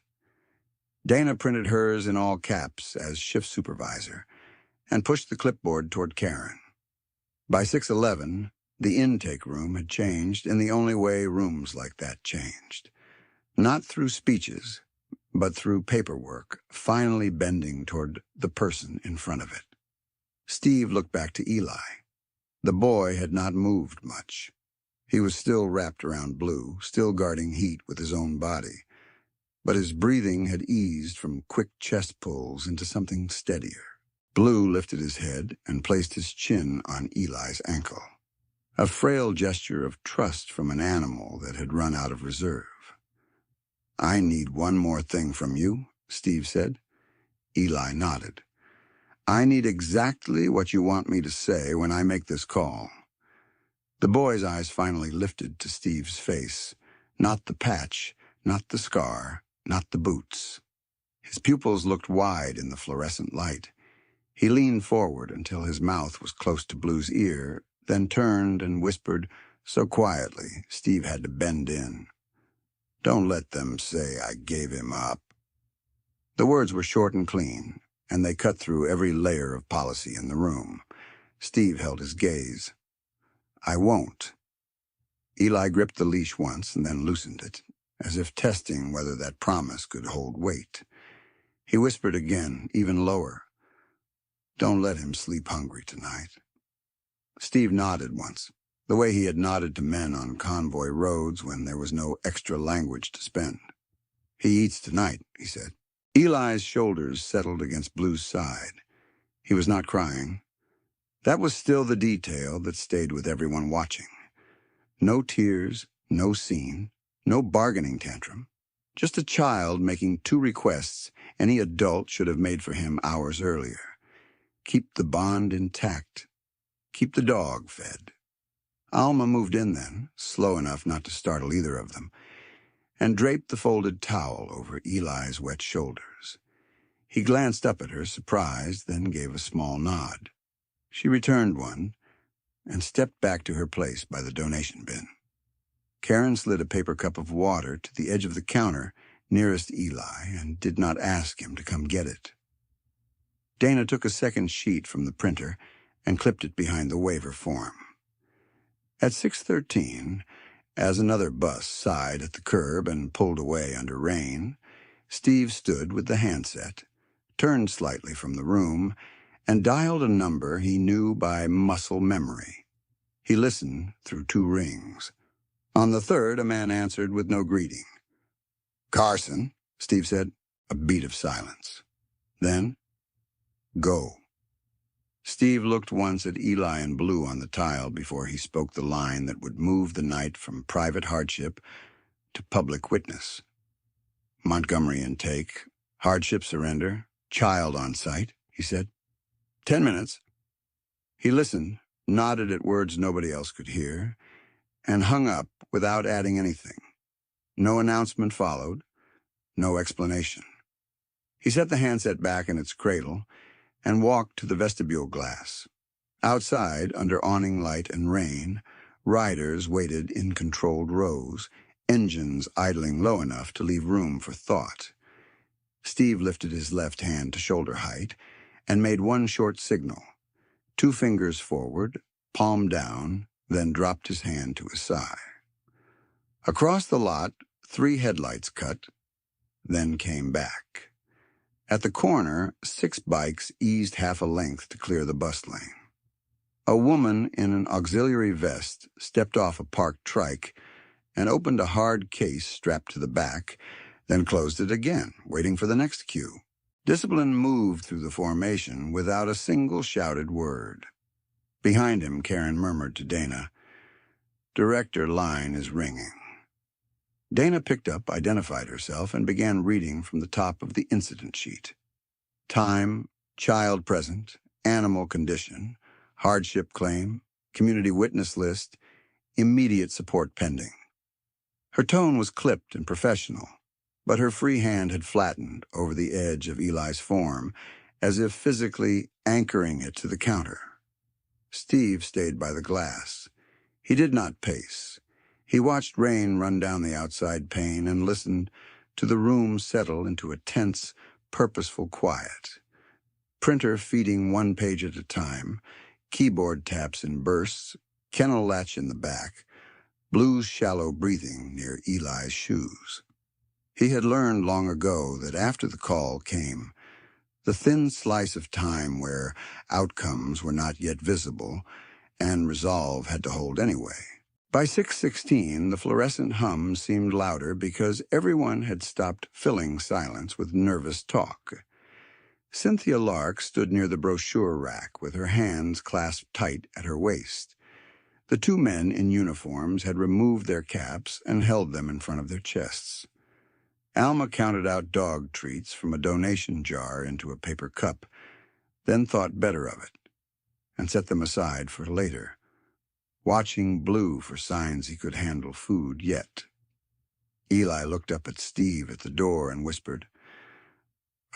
Dana printed hers in all caps as shift supervisor and pushed the clipboard toward Karen. By 6:11, the intake room had changed in the only way rooms like that changed. Not through speeches, but through paperwork, finally bending toward the person in front of it. Steve looked back to Eli. The boy had not moved much. He was still wrapped around Blue, still guarding heat with his own body. But his breathing had eased from quick chest pulls into something steadier. Blue lifted his head and placed his chin on Eli's ankle. A frail gesture of trust from an animal that had run out of reserve. "I need one more thing from you," Steve said. Eli nodded. "I need exactly what you want me to say when I make this call." The boy's eyes finally lifted to Steve's face. Not the patch, not the scar, not the boots. His pupils looked wide in the fluorescent light. He leaned forward until his mouth was close to Blue's ear, then turned and whispered so quietly Steve had to bend in. "Don't let them say I gave him up." The words were short and clean, and they cut through every layer of policy in the room. Steve held his gaze. "I won't." Eli gripped the leash once and then loosened it, as if testing whether that promise could hold weight. He whispered again, even lower, "Don't let him sleep hungry tonight." Steve nodded once, the way he had nodded to men on convoy roads when there was no extra language to spend. "He eats tonight," he said. Eli's shoulders settled against Blue's side. He was not crying. That was still the detail that stayed with everyone watching. No tears, no scene, no bargaining tantrum. Just a child making two requests any adult should have made for him hours earlier. Keep the bond intact. Keep the dog fed. Alma moved in then, slow enough not to startle either of them, and draped the folded towel over Eli's wet shoulders. He glanced up at her, surprised, then gave a small nod. She returned one and stepped back to her place by the donation bin. Karen slid a paper cup of water to the edge of the counter nearest Eli and did not ask him to come get it. Dana took a second sheet from the printer and clipped it behind the waiver form. At 6:13, as another bus sighed at the curb and pulled away under rain, Steve stood with the handset, turned slightly from the room, and dialed a number he knew by muscle memory. He listened through 2 rings. On the third, a man answered with no greeting. "Carson," Steve said. A beat of silence. Then, "Go." Steve looked once at Eli and Blue on the tile before he spoke the line that would move the night from private hardship to public witness. "Montgomery intake, hardship surrender, child on site," he said. 10 minutes. He listened, nodded at words nobody else could hear, and hung up without adding anything. No announcement followed, no explanation. He set the handset back in its cradle and walked to the vestibule glass. Outside, under awning light and rain, riders waited in controlled rows, engines idling low enough to leave room for thought. Steve lifted his left hand to shoulder height and made one short signal. 2 fingers forward, palm down, then dropped his hand to his side. Across the lot, 3 headlights cut, then came back. At the corner, 6 bikes eased half a length to clear the bus lane. A woman in an auxiliary vest stepped off a parked trike and opened a hard case strapped to the back, then closed it again, waiting for the next cue. Discipline moved through the formation without a single shouted word. Behind him, Karen murmured to Dana, "Director line is ringing." Dana picked up, identified herself, and began reading from the top of the incident sheet. Time, child present, animal condition, hardship claim, community witness list, immediate support pending. Her tone was clipped and professional, but her free hand had flattened over the edge of Eli's form, as if physically anchoring it to the counter. Steve stayed by the glass. He did not pace. He watched rain run down the outside pane and listened to the room settle into a tense, purposeful quiet. Printer feeding 1 page at a time, keyboard taps in bursts, kennel latch in the back, Blue's shallow breathing near Eli's shoes. He had learned long ago that after the call came the thin slice of time where outcomes were not yet visible and resolve had to hold anyway. By 6:16, the fluorescent hum seemed louder because everyone had stopped filling silence with nervous talk. Cynthia Lark stood near the brochure rack with her hands clasped tight at her waist. The two men in uniforms had removed their caps and held them in front of their chests. Alma counted out dog treats from a donation jar into a paper cup, then thought better of it, and set them aside for later, watching Blue for signs he could handle food yet. Eli looked up at Steve at the door and whispered,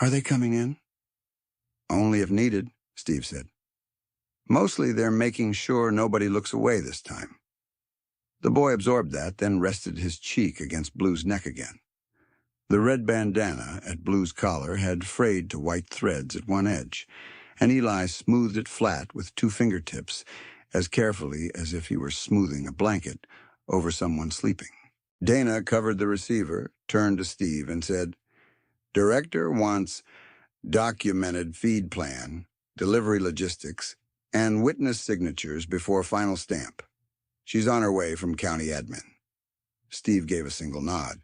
"Are they coming in?" "Only if needed," Steve said. "Mostly they're making sure nobody looks away this time." The boy absorbed that, then rested his cheek against Blue's neck again. The red bandana at Blue's collar had frayed to white threads at one edge, and Eli smoothed it flat with two fingertips, as carefully as if he were smoothing a blanket over someone sleeping. Dana covered the receiver, turned to Steve, and said, "Director wants documented feed plan, delivery logistics, and witness signatures before final stamp. She's on her way from county admin." Steve gave a single nod.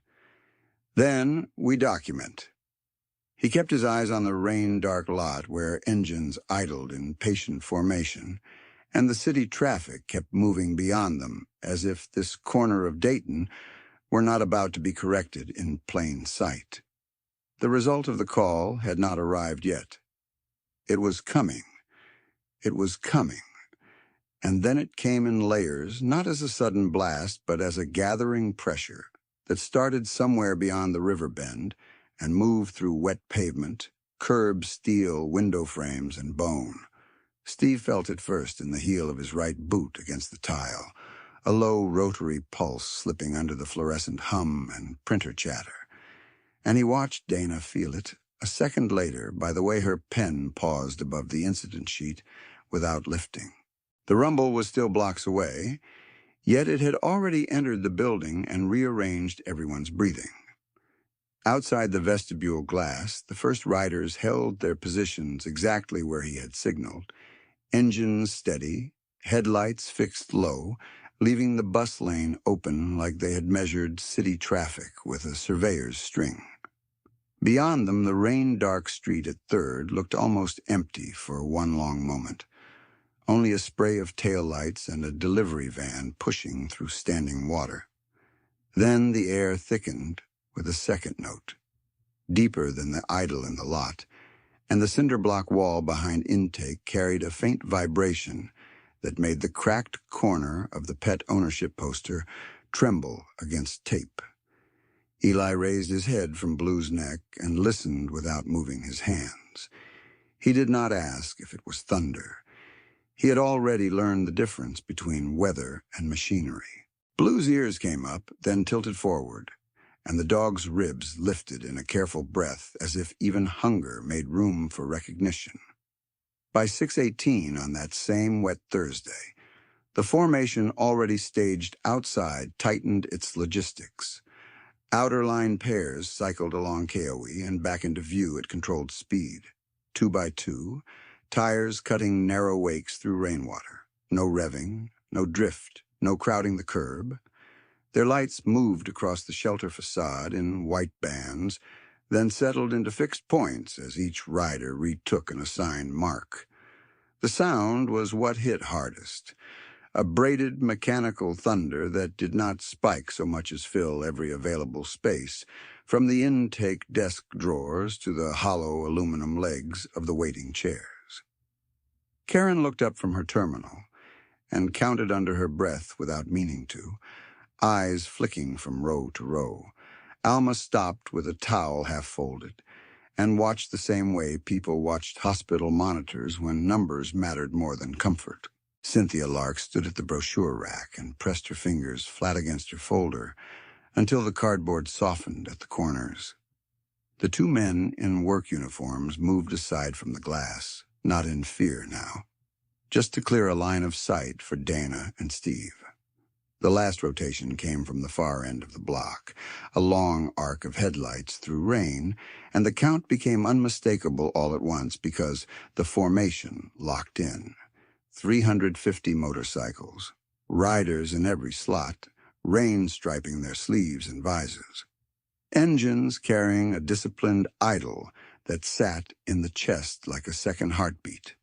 "Then we document." He kept his eyes on the rain-dark lot where engines idled in patient formation, and the city traffic kept moving beyond them as if this corner of Dayton were not about to be corrected in plain sight. The result of the call had not arrived yet. It was coming. It was coming. And then it came in layers, not as a sudden blast, but as a gathering pressure that started somewhere beyond the river bend and moved through wet pavement, curb steel, window frames, and bone. Steve felt it first in the heel of his right boot against the tile, a low rotary pulse slipping under the fluorescent hum and printer chatter. And he watched Dana feel it a second later by the way her pen paused above the incident sheet without lifting. The rumble was still blocks away, yet it had already entered the building and rearranged everyone's breathing. Outside the vestibule glass, the first riders held their positions exactly where he had signaled, engines steady, headlights fixed low, leaving the bus lane open like they had measured city traffic with a surveyor's string. Beyond them, the rain-dark street at 3rd looked almost empty for one long moment. Only a spray of taillights and a delivery van pushing through standing water. Then the air thickened with a second note, deeper than the idle in the lot, and the cinder block wall behind intake carried a faint vibration that made the cracked corner of the pet ownership poster tremble against tape. Eli raised his head from Blue's neck and listened without moving his hands. He did not ask if it was thunder. He had already learned the difference between weather and machinery. Blue's ears came up, then tilted forward, and the dog's ribs lifted in a careful breath as if even hunger made room for recognition. By 6:18 on that same wet Thursday, the formation already staged outside tightened its logistics. Outer line pairs cycled along KOE and back into view at controlled speed, 2 by 2, tires cutting narrow wakes through rainwater. No revving, no drift, no crowding the curb. Their lights moved across the shelter facade in white bands, then settled into fixed points as each rider retook an assigned mark. The sound was what hit hardest, a braided mechanical thunder that did not spike so much as fill every available space, from the intake desk drawers to the hollow aluminum legs of the waiting chairs. Karen looked up from her terminal and counted under her breath without meaning to, eyes flicking from row to row. Alma stopped with a towel half folded and watched the same way people watched hospital monitors when numbers mattered more than comfort. Cynthia Lark stood at the brochure rack and pressed her fingers flat against her folder until the cardboard softened at the corners. The two men in work uniforms moved aside from the glass, not in fear now, just to clear a line of sight for Dana and Steve. The last rotation came from the far end of the block, a long arc of headlights through rain, and the count became unmistakable all at once because the formation locked in. 350 motorcycles, riders in every slot, rain striping their sleeves and visors. Engines carrying a disciplined idle that sat in the chest like a second heartbeat.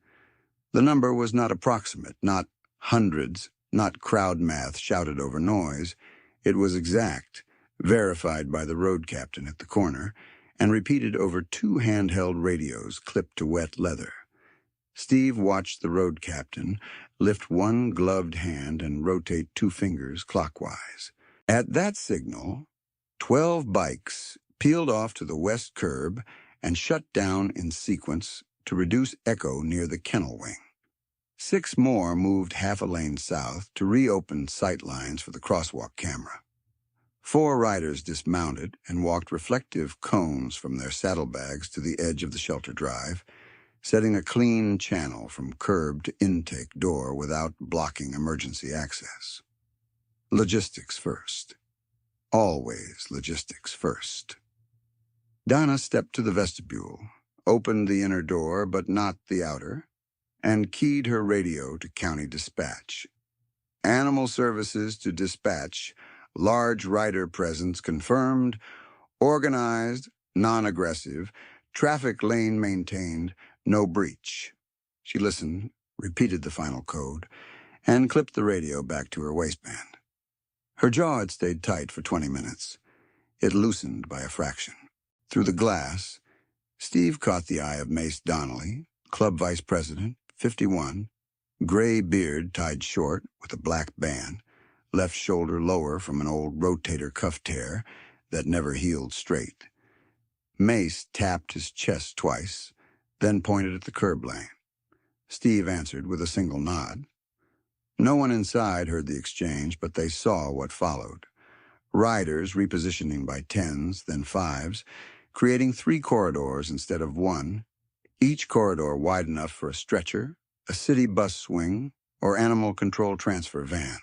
The number was not approximate, not hundreds, not crowd math shouted over noise. It was exact, verified by the road captain at the corner, and repeated over 2 handheld radios clipped to wet leather. Steve watched the road captain lift one gloved hand and rotate 2 fingers clockwise. At that signal, 12 bikes peeled off to the west curb and shut down in sequence to reduce echo near the kennel wing. 6 more moved half a lane south to reopen sight lines for the crosswalk camera. 4 riders dismounted and walked reflective cones from their saddlebags to the edge of the shelter drive, setting a clean channel from curb to intake door without blocking emergency access. Logistics first. Always logistics first. Donna stepped to the vestibule, opened the inner door but not the outer, and keyed her radio to county dispatch. Animal services to dispatch, large rider presence confirmed, organized, non-aggressive, traffic lane maintained, no breach. She listened, repeated the final code, and clipped the radio back to her waistband. Her jaw had stayed tight for 20 minutes. It loosened by a fraction. Through the glass, Steve caught the eye of Mace Donnelly, club vice president, 51, gray beard tied short with a black band, left shoulder lower from an old rotator cuff tear that never healed straight. Mace tapped his chest twice, then pointed at the curb lane. Steve answered with a single nod. No one inside heard the exchange, but they saw what followed. Riders repositioning by 10s, then 5s, creating 3 corridors instead of 1, each corridor wide enough for a stretcher, a city bus swing, or animal control transfer van.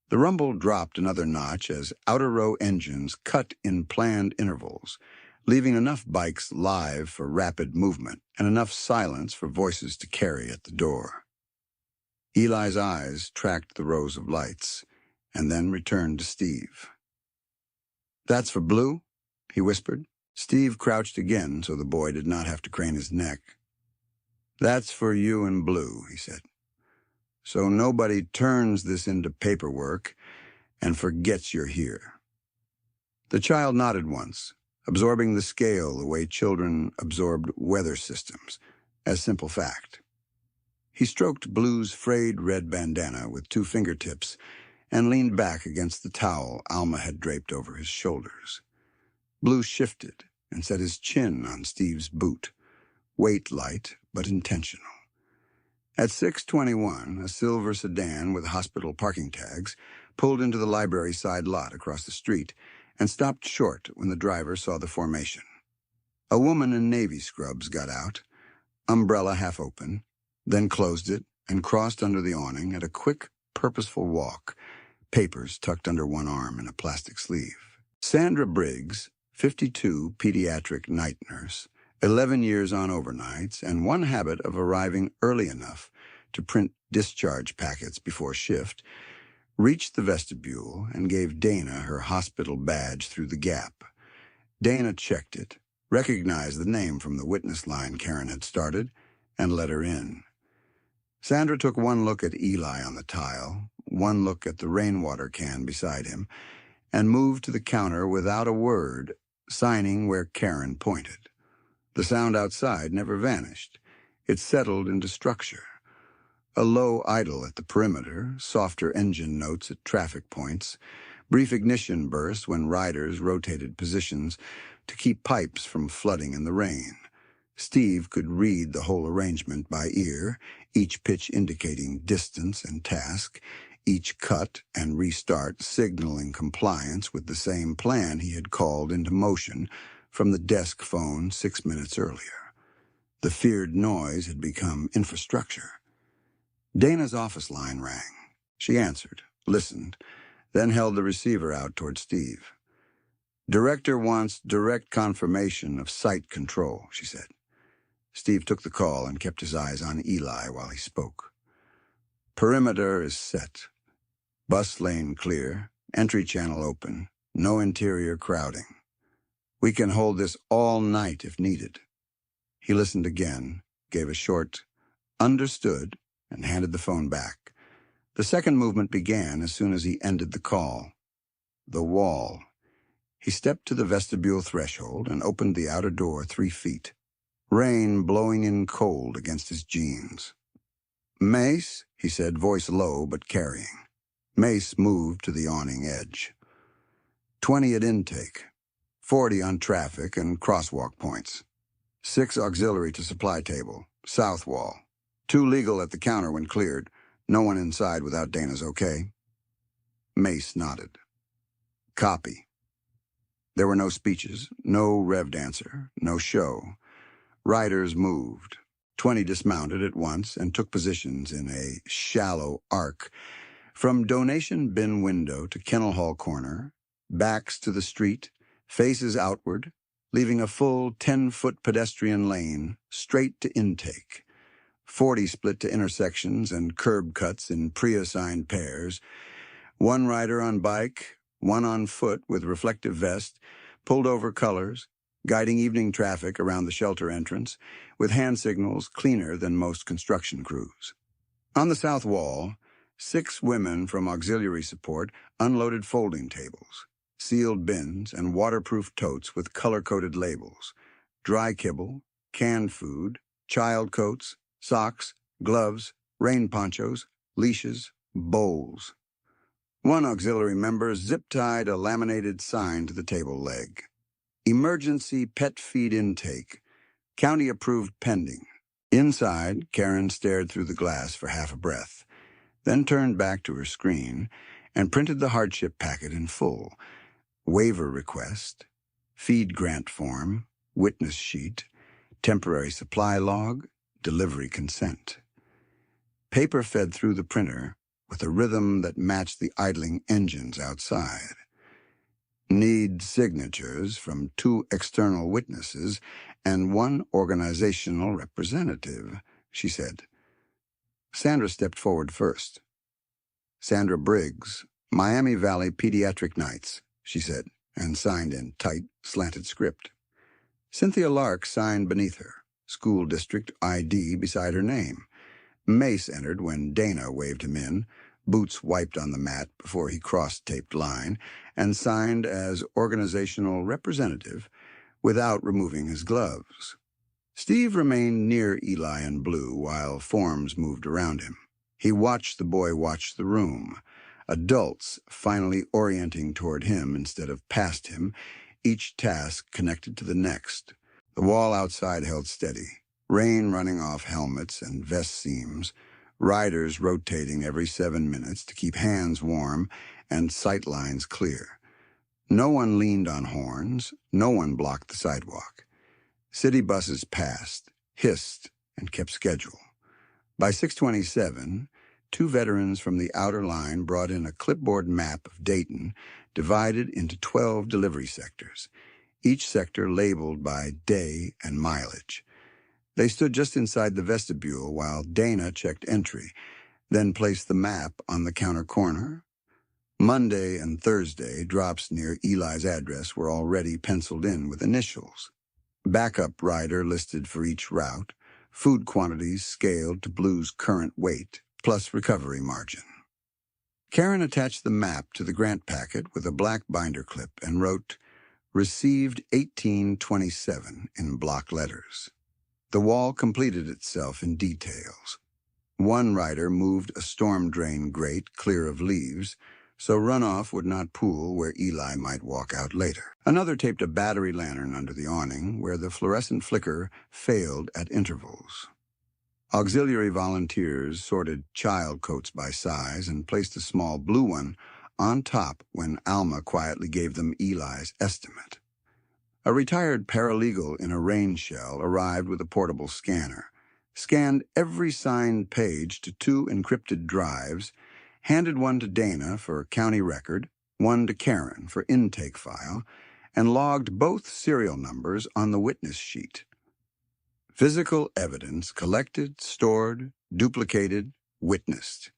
The rumble dropped another notch as outer row engines cut in planned intervals, leaving enough bikes live for rapid movement and enough silence for voices to carry at the door. Eli's eyes tracked the rows of lights, and then returned to Steve. "That's for Blue?" he whispered. Steve crouched again so the boy did not have to crane his neck. "That's for you and Blue," he said. "So nobody turns this into paperwork and forgets you're here." The child nodded once, absorbing the scale the way children absorbed weather systems, as simple fact. He stroked Blue's frayed red bandana with 2 fingertips and leaned back against the towel Alma had draped over his shoulders. Blue shifted and set his chin on Steve's boot, weight light but intentional. At 6:21, a silver sedan with hospital parking tags pulled into the library side lot across the street and stopped short when the driver saw the formation. A woman in navy scrubs got out, umbrella half open, then closed it and crossed under the awning at a quick, purposeful walk, papers tucked under one arm in a plastic sleeve. Sandra Briggs, 52, pediatric night nurse, 11 years on overnights, and one habit of arriving early enough to print discharge packets before shift, reached the vestibule and gave Dana her hospital badge through the gap. Dana checked it, recognized the name from the witness line Karen had started, and let her in. Sandra took one look at Eli on the tile, one look at the rainwater can beside him, and moved to the counter without a word, signing where Karen pointed. The sound outside never vanished. It settled into structure. A low idle at the perimeter, softer engine notes at traffic points, brief ignition bursts when riders rotated positions to keep pipes from flooding in the rain. Steve could read the whole arrangement by ear, each pitch indicating distance and task, each cut and restart signaling compliance with the same plan he had called into motion from the desk phone 6 minutes earlier. The feared noise had become infrastructure. Dana's office line rang. She answered, listened, then held the receiver out toward Steve. "Director wants direct confirmation of site control," she said. Steve took the call and kept his eyes on Eli while he spoke. "Perimeter is set. Bus lane clear, entry channel open, no interior crowding. We can hold this all night if needed." He listened again, gave a short, "Understood," and handed the phone back. The second movement began as soon as he ended the call. The wall. He stepped to the vestibule threshold and opened the outer door 3 feet. Rain blowing in cold against his jeans. "Mace," he said, voice low but carrying. Mace moved to the awning edge. 20 at intake, 40 on traffic and crosswalk points. 6 auxiliary to supply table, south wall. 2 legal at the counter when cleared. No one inside without Dana's okay. Mace nodded. "Copy." There were no speeches, no rev dancer, no show. Riders moved. 20 dismounted at once and took positions in a shallow arc from donation bin window to kennel hall corner, backs to the street, faces outward, leaving a full 10-foot pedestrian lane straight to intake. 40 split to intersections and curb cuts in pre-assigned pairs. 1 rider on bike, 1 on foot with reflective vest, pulled over colors, guiding evening traffic around the shelter entrance, with hand signals cleaner than most construction crews. On the south wall, 6 women from auxiliary support unloaded folding tables, sealed bins, and waterproof totes with color-coded labels: dry kibble, canned food, child coats, socks, gloves, rain ponchos, leashes, bowls. 1 auxiliary member zip-tied a laminated sign to the table leg. "Emergency pet feed intake. County approved pending." Inside, Karen stared through the glass for half a breath, then turned back to her screen and printed the hardship packet in full. Waiver request, feed grant form, witness sheet, temporary supply log, delivery consent. Paper fed through the printer with a rhythm that matched the idling engines outside. "Need signatures from 2 external witnesses and 1 organizational representative," she said. Sandra stepped forward first. "Sandra Briggs, Miami Valley Pediatric Nights," she said, and signed in tight, slanted script. Cynthia Lark signed beneath her, school district ID beside her name. Mace entered when Dana waved him in, boots wiped on the mat before he crossed taped line, and signed as organizational representative without removing his gloves. Steve remained near Eli and Blue while forms moved around him. He watched the boy watch the room, adults finally orienting toward him instead of past him, each task connected to the next. The wall outside held steady, rain running off helmets and vest seams, riders rotating every 7 minutes to keep hands warm and sight lines clear. No one leaned on horns, no one blocked the sidewalk. City buses passed, hissed, and kept schedule. By 6:27, 2 veterans from the outer line brought in a clipboard map of Dayton, divided into 12 delivery sectors, each sector labeled by day and mileage. They stood just inside the vestibule while Dana checked entry, then placed the map on the counter corner. Monday and Thursday drops near Eli's address were already penciled in with initials. Backup rider listed for each route, food quantities scaled to Blue's current weight, plus recovery margin. Karen attached the map to the grant packet with a black binder clip and wrote, "Received 1827" in block letters. The wall completed itself in details. 1 rider moved a storm drain grate clear of leaves, so runoff would not pool where Eli might walk out later. Another taped a battery lantern under the awning where the fluorescent flicker failed at intervals. Auxiliary volunteers sorted child coats by size and placed a small blue one on top when Alma quietly gave them Eli's estimate. A retired paralegal in a rain shell arrived with a portable scanner, scanned every signed page to 2 encrypted drives, handed one to Dana for county record, one to Karen for intake file, and logged both serial numbers on the witness sheet. Physical evidence collected, stored, duplicated, witnessed.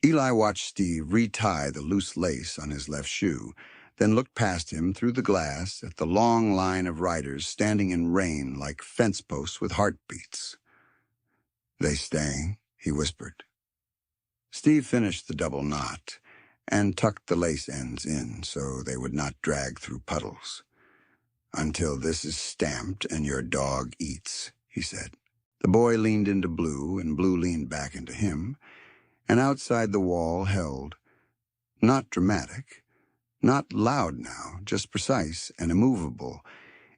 Eli watched Steve retie the loose lace on his left shoe, then looked past him through the glass at the long line of riders standing in rain like fence posts with heartbeats. "They staying?" he whispered. Steve finished the double knot and tucked the lace ends in so they would not drag through puddles. "Until this is stamped and your dog eats," he said. The boy leaned into Blue, and Blue leaned back into him, and outside the wall held, not dramatic, not loud now, just precise and immovable,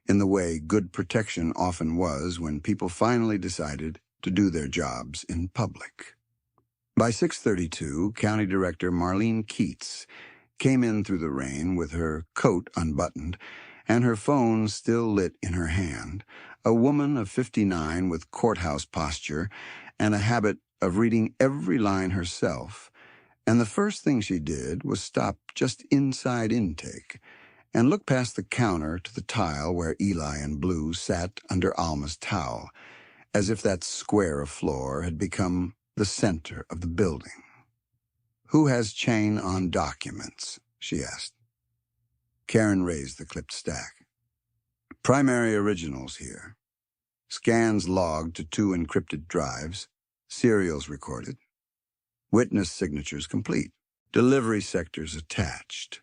in the way good protection often was when people finally decided to do their jobs in public. By 6:32, County Director Marlene Keats came in through the rain with her coat unbuttoned and her phone still lit in her hand, a woman of 59 with courthouse posture and a habit of reading every line herself, and the first thing she did was stop just inside intake and look past the counter to the tile where Eli and Blue sat under Alma's towel, as if that square of floor had become the center of the building. "Who has chain on documents?" she asked. Karen raised the clipped stack. "Primary originals here. Scans logged to 2 encrypted drives. Serials recorded. Witness signatures complete. Delivery sectors attached."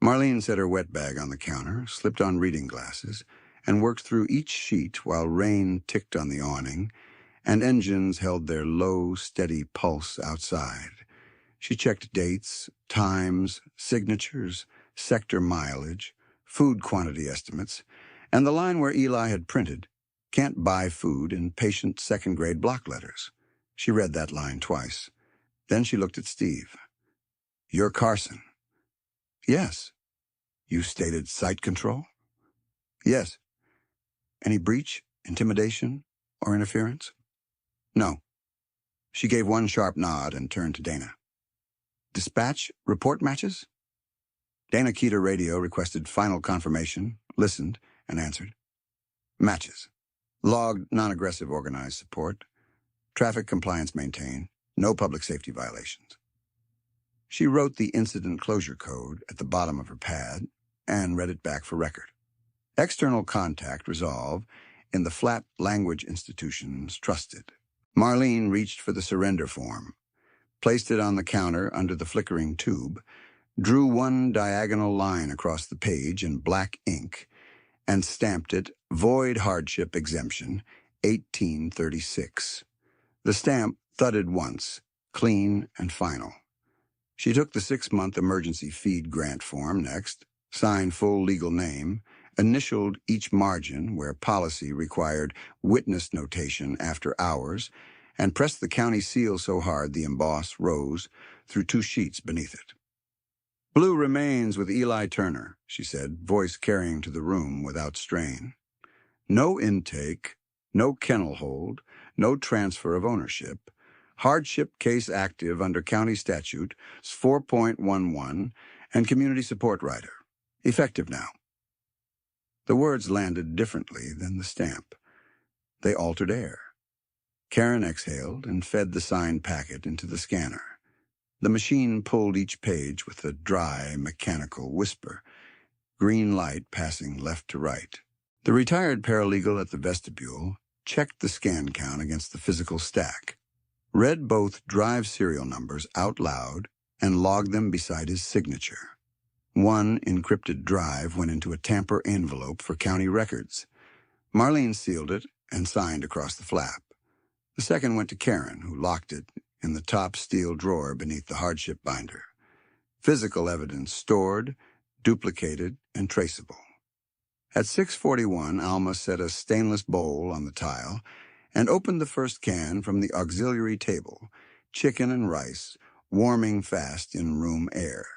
Marlene set her wet bag on the counter, slipped on reading glasses, and worked through each sheet while rain ticked on the awning and engines held their low, steady pulse outside. She checked dates, times, signatures, sector mileage, food quantity estimates, and the line where Eli had printed, "Can't buy food in patient second-grade block letters." She read that line twice. Then she looked at Steve. "You're Carson." "Yes." "You stated site control?" "Yes." "Any breach, intimidation, or interference?" "No." She gave one sharp nod and turned to Dana. "Dispatch report matches?" Dana keyed her radio, requested final confirmation, listened, and answered. "Matches. Logged non-aggressive organized support. Traffic compliance maintained. No public safety violations." She wrote the incident closure code at the bottom of her pad and read it back for record. External contact resolve in the flat language institutions trusted. Marlene reached for the surrender form, placed it on the counter under the flickering tube, drew one diagonal line across the page in black ink, and stamped it Void Hardship Exemption, 1836. The stamp thudded once, clean and final. She took the 6-month emergency feed grant form next, signed full legal name, initialed each margin where policy required witness notation after hours, and pressed the county seal so hard the emboss rose through 2 sheets beneath it. "Blue remains with Eli Turner," she said, voice carrying to the room without strain. "No intake, no kennel hold, no transfer of ownership. Hardship case active under county statute 4.11 and community support rider. Effective now." The words landed differently than the stamp. They altered air. Karen exhaled and fed the signed packet into the scanner. The machine pulled each page with a dry, mechanical whisper, green light passing left to right. The retired paralegal at the vestibule checked the scan count against the physical stack, read both drive serial numbers out loud, and logged them beside his signature. One encrypted drive went into a tamper envelope for county records. Marlene sealed it and signed across the flap. The second went to Karen, who locked it in the top steel drawer beneath the hardship binder. Physical evidence stored, duplicated, and traceable. At 6:41, Alma set a stainless bowl on the tile and opened the first can from the auxiliary table, chicken and rice, warming fast in room air.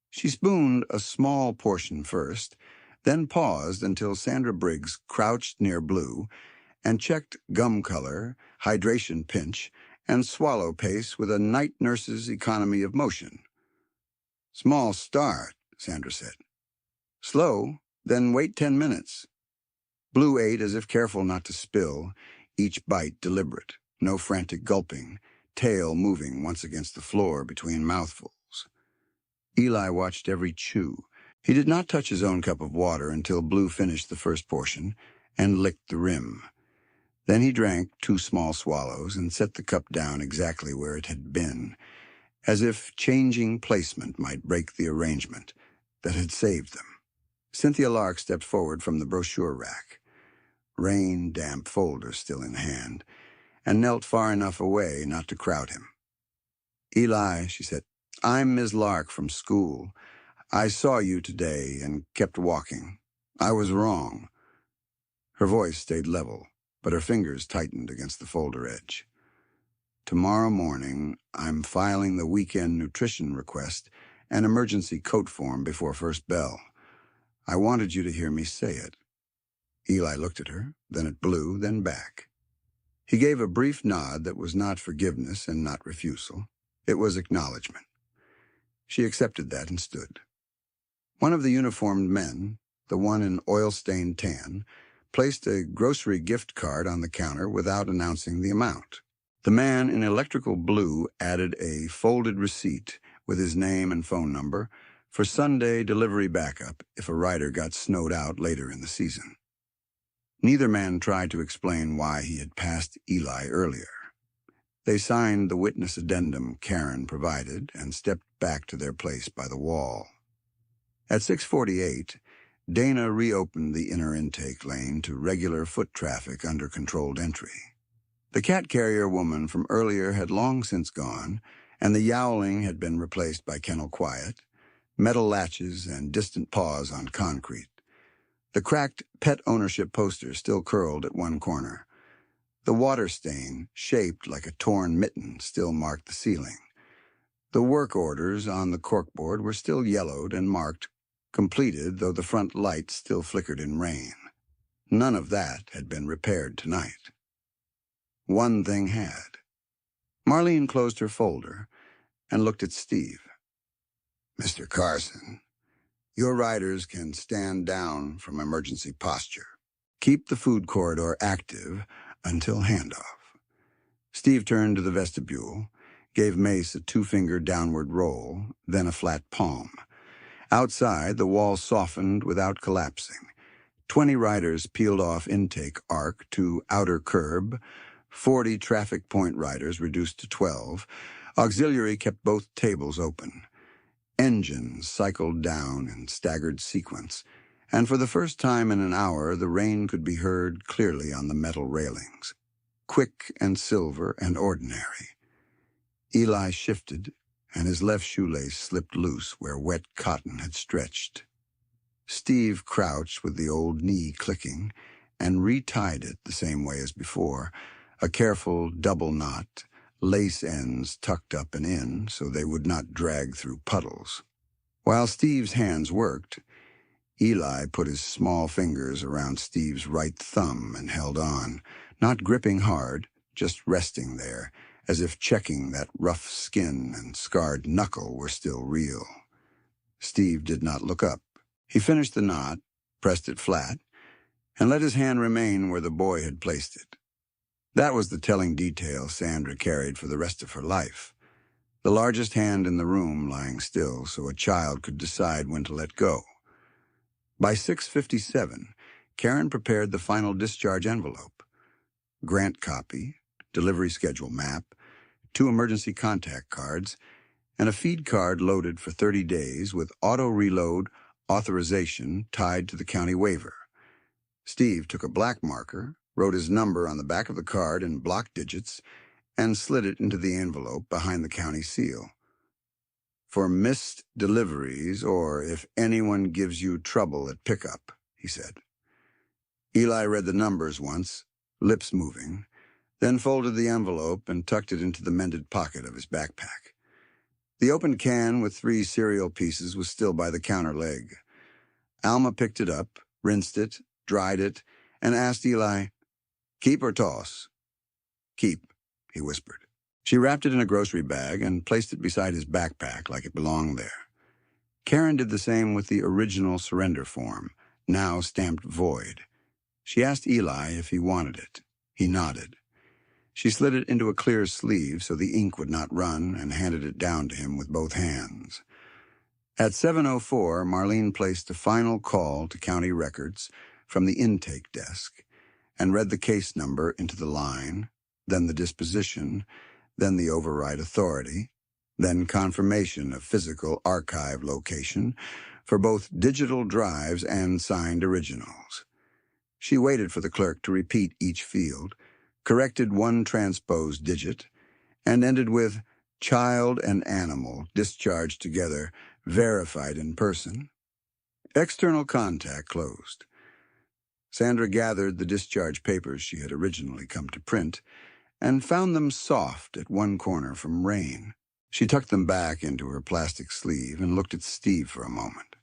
She spooned a small portion first, then paused until Sandra Briggs crouched near Blue and checked gum color, hydration pinch, and swallow pace with a night nurse's economy of motion. Small start, Sandra said. Slow, then wait 10 minutes. Blue ate as if careful not to spill, each bite deliberate, no frantic gulping, tail moving once against the floor between mouthfuls. Eli watched every chew. He did not touch his own cup of water until Blue finished the first portion and licked the rim. Then he drank 2 small swallows and set the cup down exactly where it had been, as if changing placement might break the arrangement that had saved them. Cynthia Lark stepped forward from the brochure rack, rain-damp folder still in hand, and knelt far enough away not to crowd him. Eli, she said, I'm Ms. Lark from school. I saw you today and kept walking. I was wrong. Her voice stayed level, but her fingers tightened against the folder edge. Tomorrow morning, I'm filing the weekend nutrition request and emergency coat form before first bell. I wanted you to hear me say it. Eli looked at her, then at Blue, then back. He gave a brief nod that was not forgiveness and not refusal. It was acknowledgement. She accepted that and stood. One of the uniformed men, the one in oil-stained tan, placed a grocery gift card on the counter without announcing the amount. The man in electrical blue added a folded receipt with his name and phone number for Sunday delivery backup if a rider got snowed out later in the season. Neither man tried to explain why he had passed Eli earlier. They signed the witness addendum Karen provided and stepped back to their place by the wall. At 6:48, Dana reopened the inner intake lane to regular foot traffic under controlled entry. The cat carrier woman from earlier had long since gone, and the yowling had been replaced by kennel quiet, metal latches, and distant paws on concrete. The cracked pet ownership poster still curled at one corner. The water stain, shaped like a torn mitten, still marked the ceiling. The work orders on the corkboard were still yellowed and marked completed, though the front light still flickered in rain. None of that had been repaired tonight. One thing had. Marlene closed her folder and looked at Steve. Mr. Carson, your riders can stand down from emergency posture. Keep the food corridor active until handoff. Steve turned to the vestibule, gave Mace a 2-finger downward roll, then a flat palm. Outside, the wall softened without collapsing. 20 riders peeled off intake arc to outer curb, 40 traffic point riders reduced to 12. Auxiliary kept both tables open. Engines cycled down in staggered sequence, and for the first time in an hour, the rain could be heard clearly on the metal railings. Quick and silver and ordinary. Eli shifted, and his left shoelace slipped loose where wet cotton had stretched. Steve crouched with the old knee clicking and retied it the same way as before, a careful double knot, lace ends tucked up and in so they would not drag through puddles. While Steve's hands worked, Eli put his small fingers around Steve's right thumb and held on, not gripping hard, just resting there, as if checking that rough skin and scarred knuckle were still real. Steve did not look up. He finished the knot, pressed it flat, and let his hand remain where the boy had placed it. That was the telling detail Sandra carried for the rest of her life. The largest hand in the room lying still so a child could decide when to let go. By 6:57, Karen prepared the final discharge envelope. Grant copy, delivery schedule map, 2 emergency contact cards, and a feed card loaded for 30 days with auto-reload authorization tied to the county waiver. Steve took a black marker, wrote his number on the back of the card in block digits, and slid it into the envelope behind the county seal. For missed deliveries, or if anyone gives you trouble at pickup, he said. Eli read the numbers once, lips moving, then folded the envelope and tucked it into the mended pocket of his backpack. The open can with 3 cereal pieces was still by the counter leg. Alma picked it up, rinsed it, dried it, and asked Eli, "Keep or toss?" "Keep," he whispered. She wrapped it in a grocery bag and placed it beside his backpack like it belonged there. Karen did the same with the original surrender form, now stamped void. She asked Eli if he wanted it. He nodded. She slid it into a clear sleeve so the ink would not run and handed it down to him with both hands. At 7:04, Marlene placed a final call to county records from the intake desk and read the case number into the line, then the disposition, then the override authority, then confirmation of physical archive location for both digital drives and signed originals. She waited for the clerk to repeat each field, corrected one transposed digit, and ended with child and animal discharged together, verified in person. External contact closed. Sandra gathered the discharge papers she had originally come to print and found them soft at one corner from rain. She tucked them back into her plastic sleeve and looked at Steve for a moment.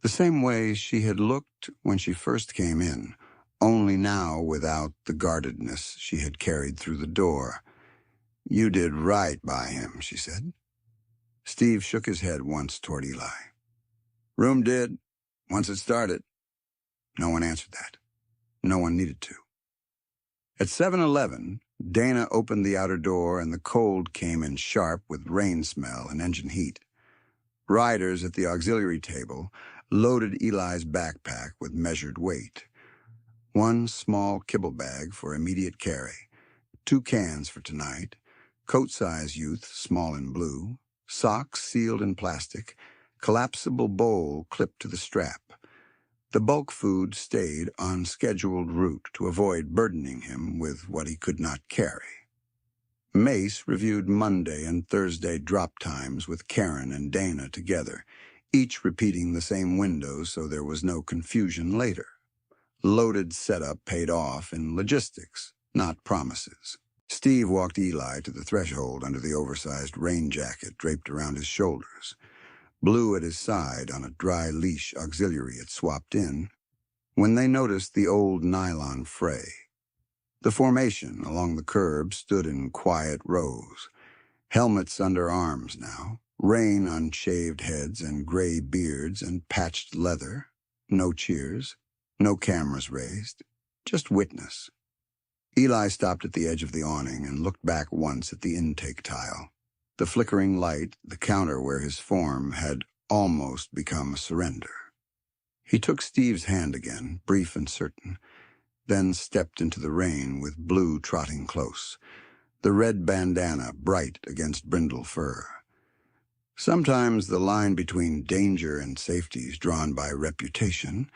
The same way she had looked when she first came in, only now without the guardedness she had carried through the door. "You did right by him," she said. Steve shook his head once toward Eli. "Room did, once it started." No one answered that. No one needed to. At 7:11, Dana opened the outer door and the cold came in sharp with rain smell and engine heat. Riders at the auxiliary table loaded Eli's backpack with measured weight. One small kibble bag for immediate carry, 2 cans for tonight, coat-size youth small in blue, socks sealed in plastic, collapsible bowl clipped to the strap. The bulk food stayed on scheduled route to avoid burdening him with what he could not carry. Mace reviewed Monday and Thursday drop times with Karen and Dana together, each repeating the same windows so there was no confusion later. Loaded setup paid off in logistics, not promises. Steve walked Eli to the threshold under the oversized rain jacket draped around his shoulders. Blue at his side on a dry leash auxiliary had swapped in, when they noticed the old nylon fray. The formation along the curb stood in quiet rows, helmets under arms now, rain on shaved heads and gray beards and patched leather, no cheers, no cameras raised, just witness. Eli stopped at the edge of the awning and looked back once at the intake tile. The flickering light, the counter where his form had almost become a surrender. He took Steve's hand again, brief and certain, then stepped into the rain with Blue trotting close, the red bandana bright against brindle fur. Sometimes the line between danger and safety is drawn by reputation,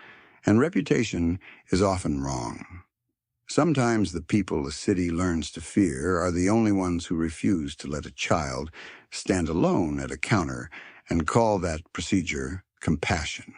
and reputation is often wrong. Sometimes the people a city learns to fear are the only ones who refuse to let a child stand alone at a counter and call that procedure compassion.